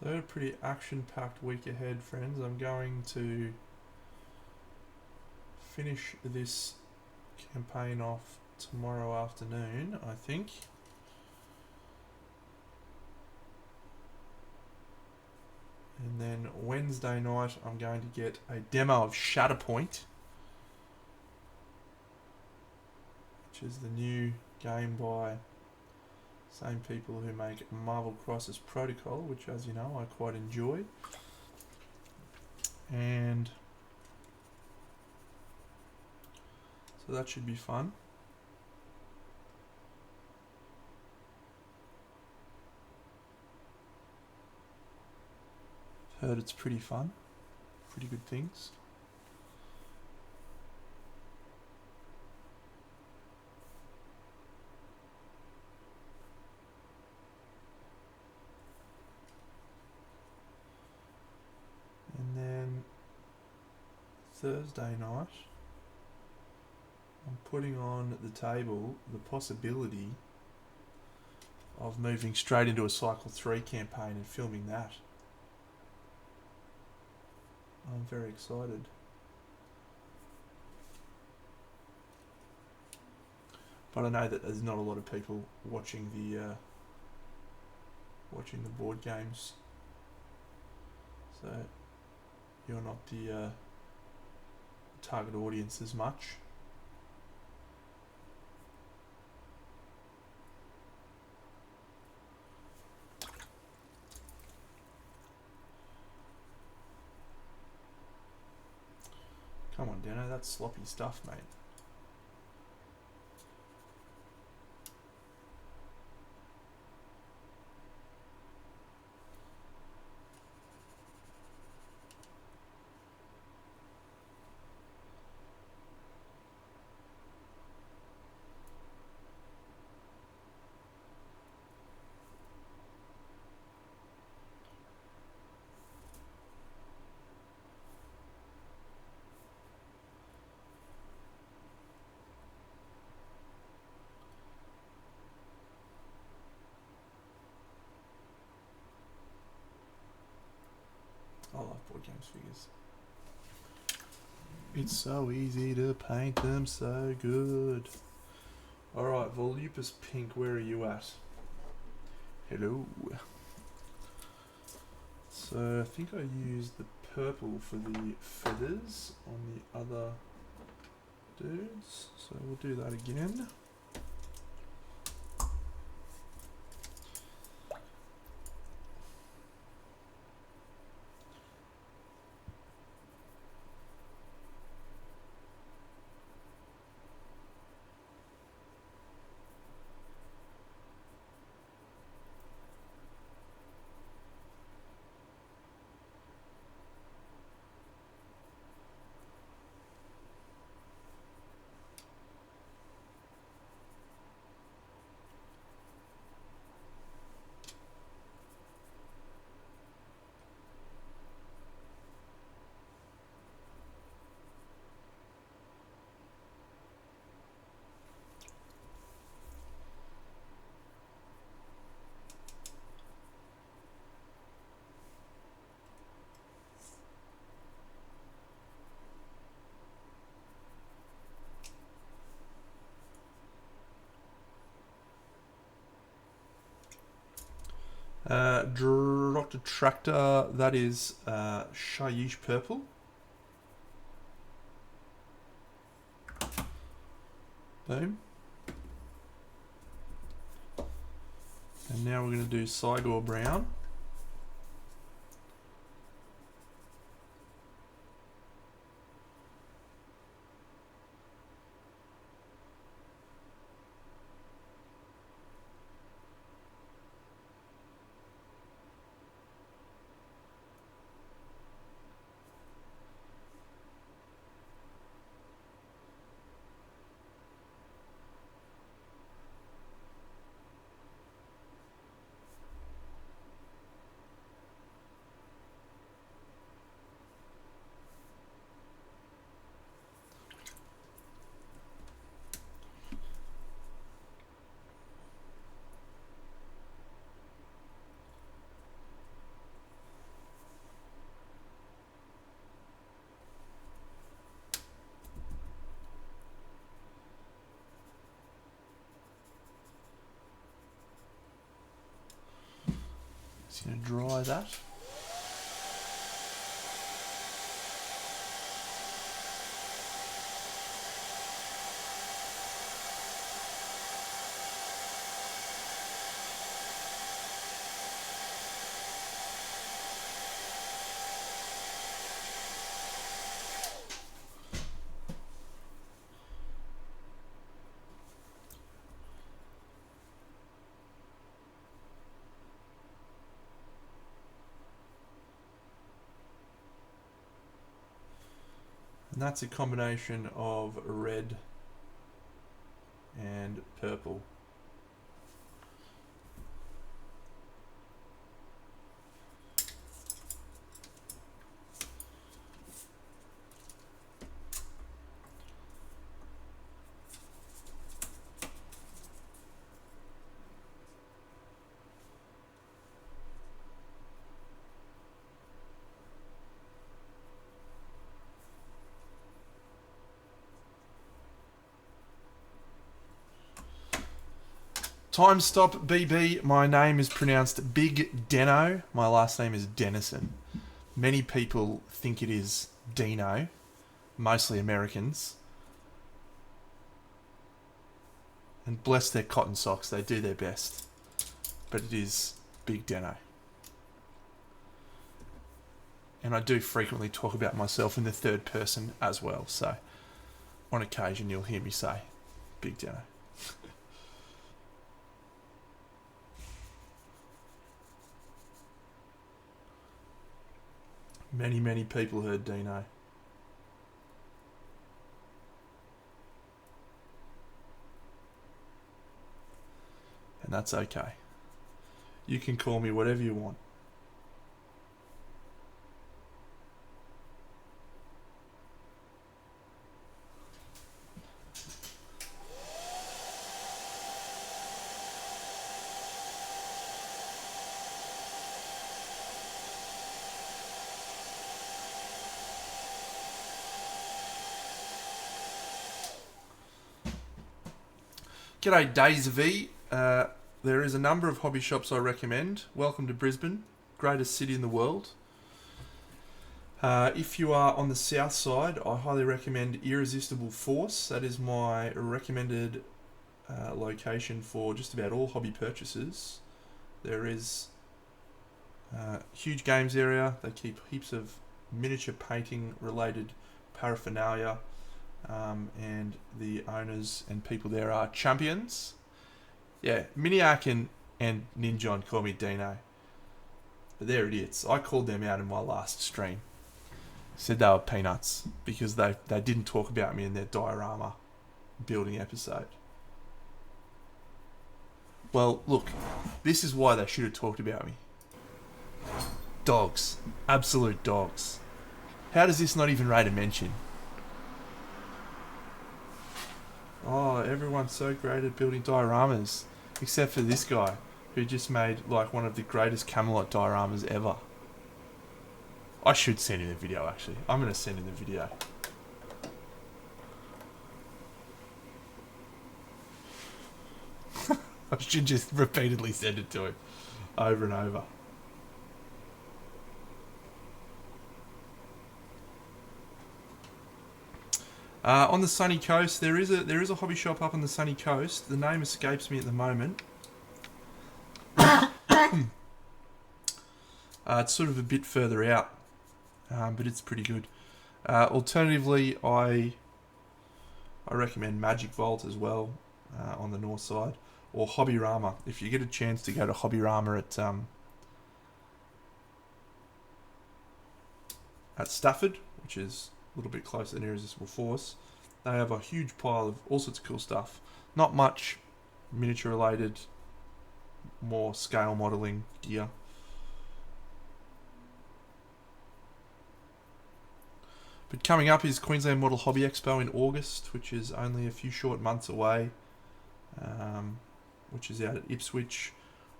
So a pretty action-packed week ahead, friends. I'm going to finish this campaign off tomorrow afternoon, I think. And then Wednesday night, I'm going to get a demo of Shatterpoint, which is the new game by same people who make Marvel Crisis Protocol, which, as you know, I quite enjoy. And so that should be fun. Heard it's pretty fun. Pretty good things. And then Thursday night, I'm putting on the table the possibility of moving straight into a Cycle 3 campaign and filming that. I'm very excited. But I know that there's not a lot of people watching the board games, so you're not the target audience as much. Come on, Dano, that's sloppy stuff, mate. I love board games figures. It's so easy to paint them so good. Alright, Volupus Pink, where are you at? Hello. So I think I used the purple for the feathers on the other dudes. So we'll do that again. Dr. Tractor, that is Shaiish Purple. Boom. And now we're going to do Cygor Brown. Just going to dry that. And that's a combination of red and purple. Time stop BB. My name is pronounced Big Deno. My last name is Dennison. Many people think it is Dino, mostly Americans. And bless their cotton socks, they do their best. But it is Big Deno. And I do frequently talk about myself in the third person as well. So on occasion you'll hear me say Big Deno. Many people heard Dino. And that's okay. You can call me whatever you want. G'day Days V. There is a number of hobby shops I recommend. Welcome to Brisbane, greatest city in the world. If you are on the south side, I highly recommend Irresistible Force. That is my recommended location for just about all hobby purchases. There is a huge games area. They keep heaps of miniature painting related paraphernalia. And the owners and people there are champions. Yeah, Miniac and Ninjon call me Dino. But they're idiots. I called them out in my last stream. Said they were peanuts because they didn't talk about me in their diorama building episode. Well, look, this is why they should have talked about me. Dogs. Absolute dogs. How does this not even rate a mention? Oh, everyone's so great at building dioramas, except for this guy, who just made like one of the greatest Camelot dioramas ever. I should send him the video, actually. I'm going to send him the video. I should just repeatedly send it to him, over and over. On the sunny coast, there is a hobby shop up on the sunny coast. The name escapes me at the moment. It's sort of a bit further out, but it's pretty good. Alternatively, I recommend Magic Vault as well on the north side, or Hobbyrama. If you get a chance to go to Hobbyrama at Stafford, which is a little bit closer than Irresistible Force, they have a huge pile of all sorts of cool stuff. Not much miniature related, more scale modelling gear. But coming up is Queensland Model Hobby Expo in August, which is only a few short months away, which is out at Ipswich.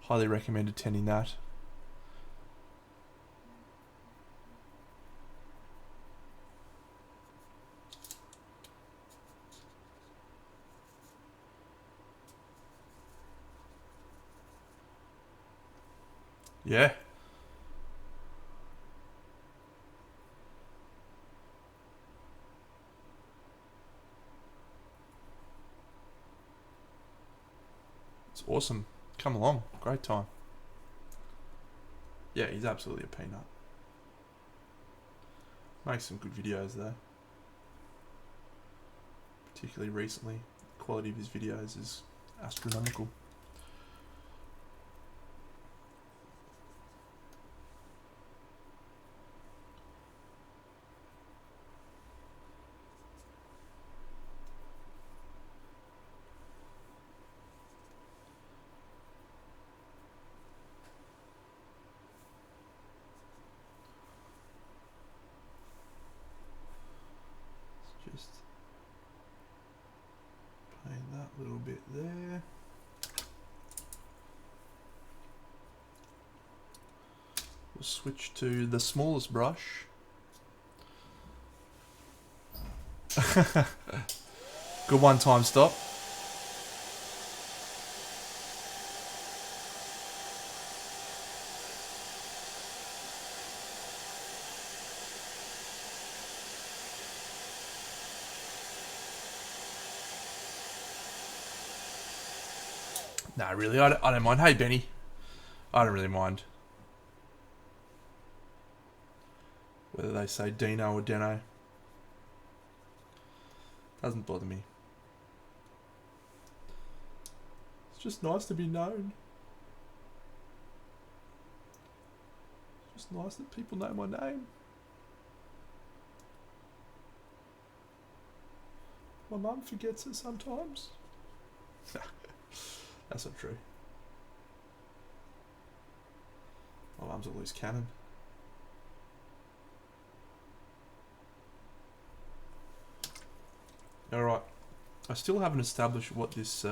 Highly recommend attending that. Yeah. It's awesome. Come along. Great time. Yeah, he's absolutely a peanut. Makes some good videos though. Particularly recently. The quality of his videos is astronomical. Just paint that little bit there. We'll switch to the smallest brush. Good one time stop. Nah, really, I don't mind. Hey, Benny. I don't really mind whether they say Dino or Deno. Doesn't bother me. It's just nice to be known. It's just nice that people know my name. My mum forgets it sometimes. That's not true. My mum's a loose cannon. Alright. I still haven't established what this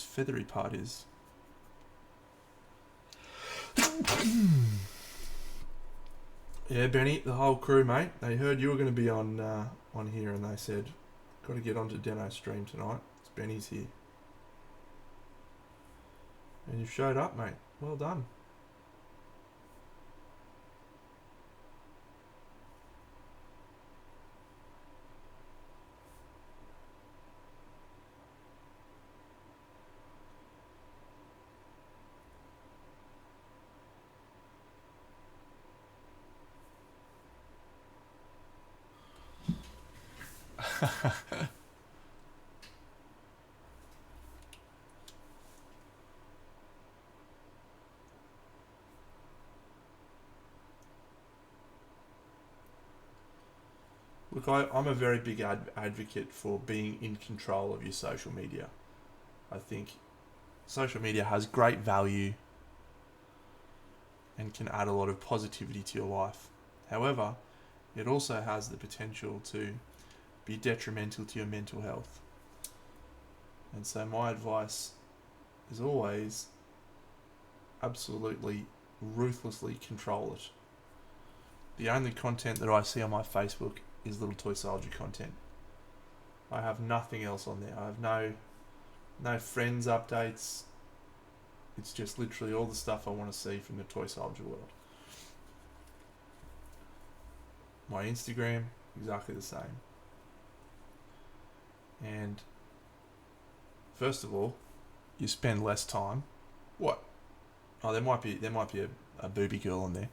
feathery part is. Yeah, Benny, the whole crew, mate. They heard you were going to be on here, and they said, "Got to get onto Deno's stream tonight. It's Benny's here." And you've showed up, mate. Well done. Look, I'm a very big advocate for being in control of your social media. I think social media has great value and can add a lot of positivity to your life. However, it also has the potential to be detrimental to your mental health. And so my advice is always absolutely ruthlessly control it. The only content that I see on my Facebook is Little Toy Soldier content. I have nothing else on there. I have no friends updates. It's just literally all the stuff I want to see from the Toy Soldier world. My Instagram, exactly the same. And first of all, you spend less time. What? Oh, there might be a booby girl on there.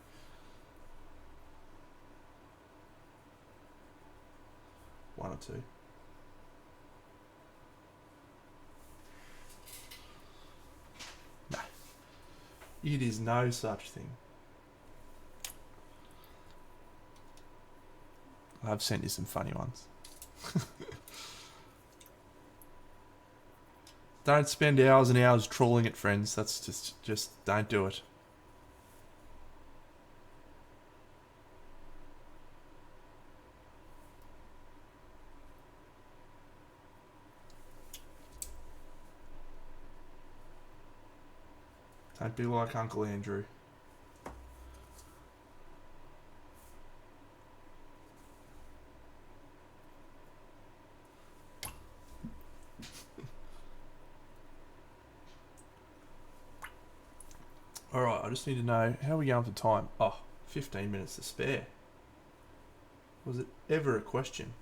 One or two. No. It is no such thing. I've sent you some funny ones. Don't spend hours and hours trawling it, friends. That's just don't do it. Don't be like Uncle Andrew. Alright, I just need to know, how are we going for time? Oh, 15 minutes to spare. Was it ever a question?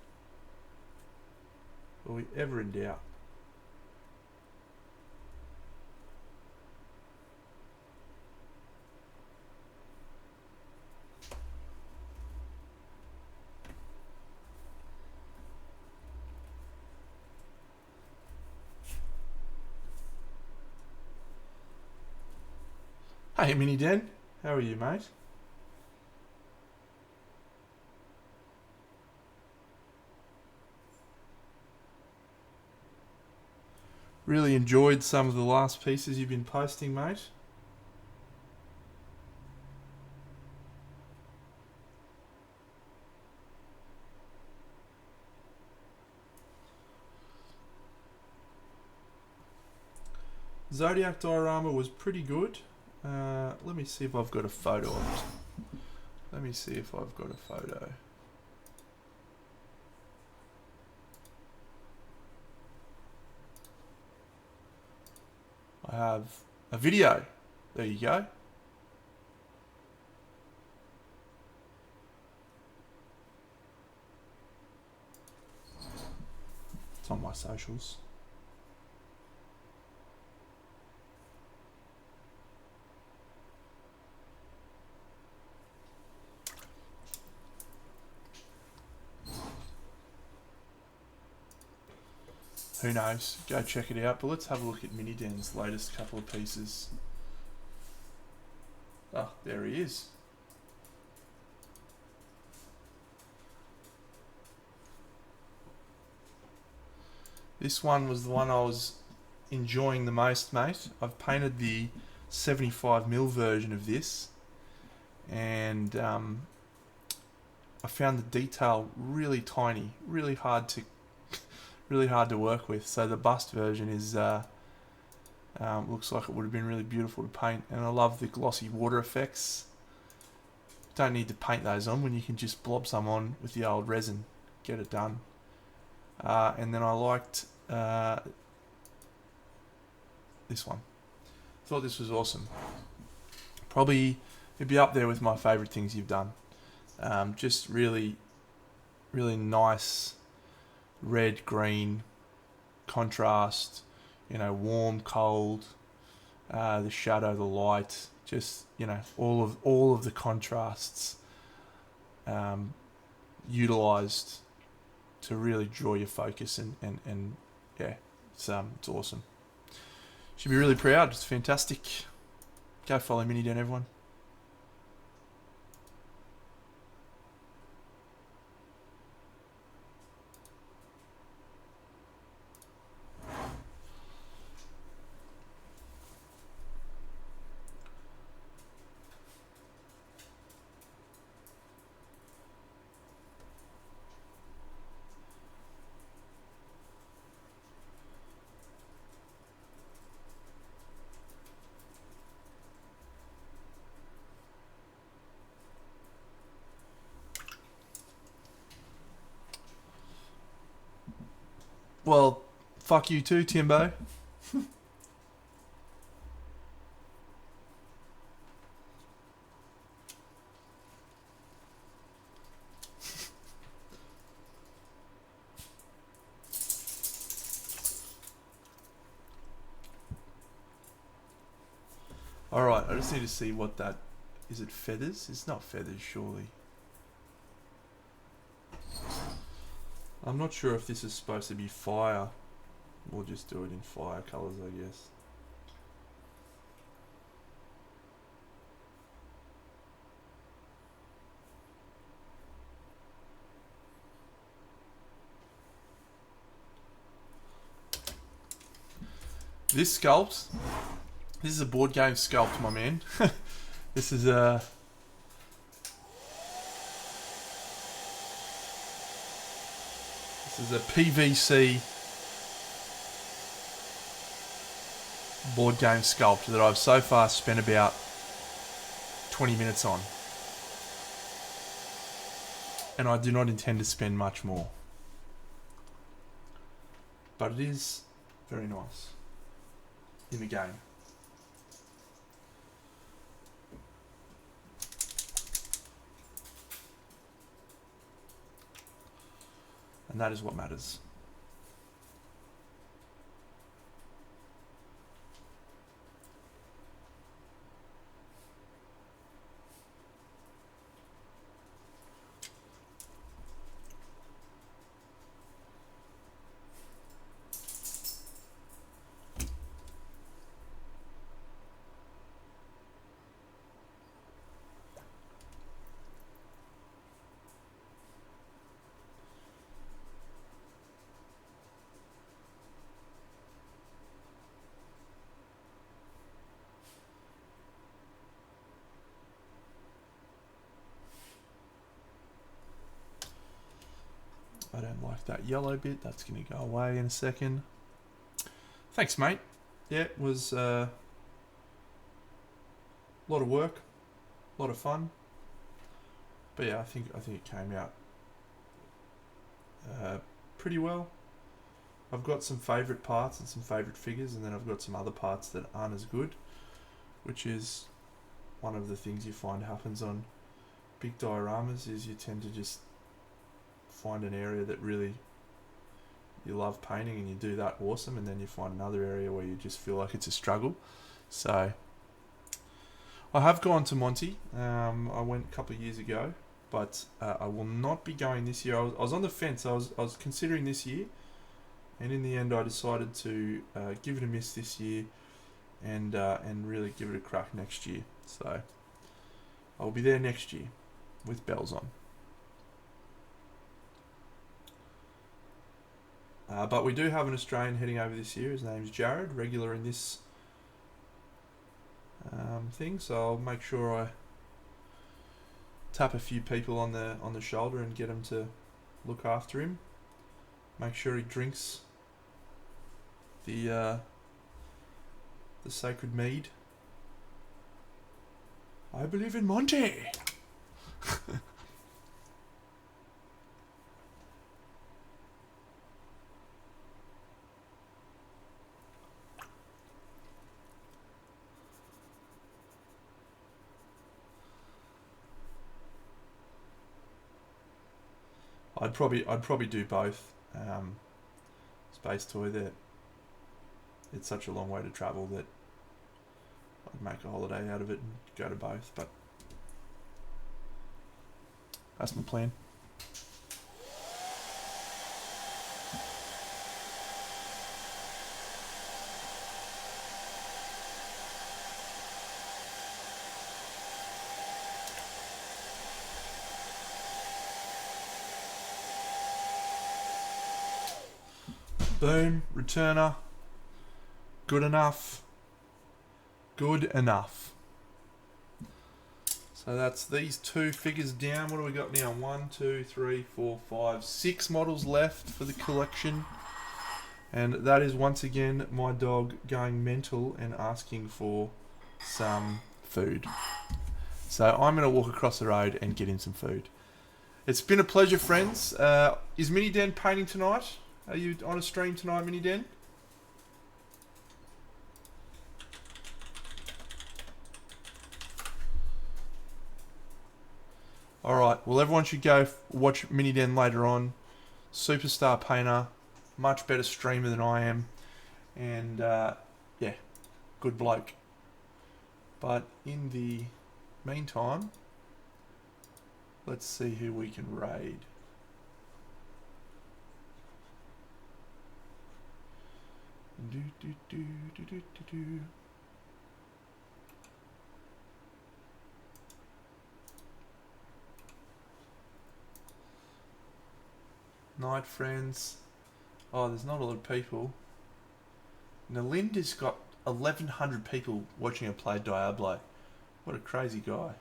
Were we ever in doubt? Hey, Mini Den. How are you, mate? Really enjoyed some of the last pieces you've been posting, mate. Zodiac diorama was pretty good. Let me see if I've got a photo of it. Let me see if I've got a photo. I have a video. There you go. It's on my socials. Who knows? Go check it out. But let's have a look at Mini Den's latest couple of pieces. Oh, there he is. This one was the one I was enjoying the most, mate. I've painted the 75mm version of this, and I found the detail really tiny, really hard to work with. So the bust version is looks like it would have been really beautiful to paint, and I love the glossy water effects. Don't need to paint those on when you can just blob some on with the old resin, get it done. And then I liked this one. Thought this was awesome. Probably it'd be up there with my favourite things you've done. Just really, really nice red, green contrast. You know, warm, cold, the shadow, the light. Just, you know, all of the contrasts utilised to really draw your focus, and yeah, it's awesome. Should be really proud. It's fantastic. Go follow Mini Den, everyone. Well, fuck you too, Timbo. Alright, I just need to see what that... Is it feathers? It's not feathers, surely. I'm not sure if this is supposed to be fire. We'll just do it in fire colours, I guess. This sculpt, this is a board game sculpt, my man. This is a... This is a PVC board game sculpt that I've so far spent about 20 minutes on. And I do not intend to spend much more. But it is very nice in the game. And that is what matters. I don't like that yellow bit. That's going to go away in a second. Thanks, mate. Yeah, it was a lot of work, a lot of fun. But yeah, I think it came out pretty well. I've got some favourite parts and some favourite figures, and then I've got some other parts that aren't as good, which is one of the things you find happens on big dioramas, is you tend to just find an area that really you love painting and you do that awesome, and then you find another area where you just feel like it's a struggle. So I have gone to Monty. I went a couple of years ago, but I will not be going this year. I was on the fence. I was considering this year, and in the end I decided to give it a miss this year and really give it a crack next year. So I'll be there next year with bells on. But we do have an Australian heading over this year. His name's Jared, regular in this thing. So I'll make sure I tap a few people on the shoulder and get them to look after him. Make sure he drinks the sacred mead. I believe in Monty. I'd probably do both. Space Toy, that it's such a long way to travel that I'd make a holiday out of it and go to both, but that's my plan. Boom, returner. Good enough. Good enough. So that's these two figures down. What do we got now? 1, 2, 3, 4, 5, 6 models left for the collection. And that is once again my dog going mental and asking for some food. So I'm going to walk across the road and get him some food. It's been a pleasure, friends. Is Mini Den painting tonight? Are you on a stream tonight, Mini Den? Alright, well everyone should go watch Mini Den later on. Superstar painter, much better streamer than I am. And yeah, good bloke. But in the meantime, let's see who we can raid. Night friends. Oh, there's not a lot of people. Nalinda's got 1,100 people watching her play Diablo. What a crazy guy.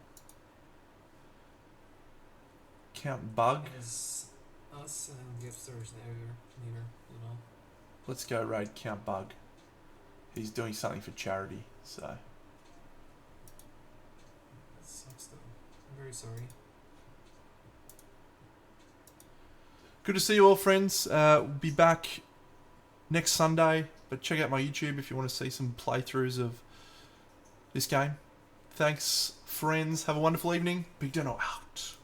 Count Bug. Yes, us and gifters neither, you know. Let's go raid Count Bug. He's doing something for charity, so. That sucks though. I'm very sorry. Good to see you all, friends. We'll be back next Sunday, but check out my YouTube if you want to see some playthroughs of this game. Thanks, friends. Have a wonderful evening. Big Dino out.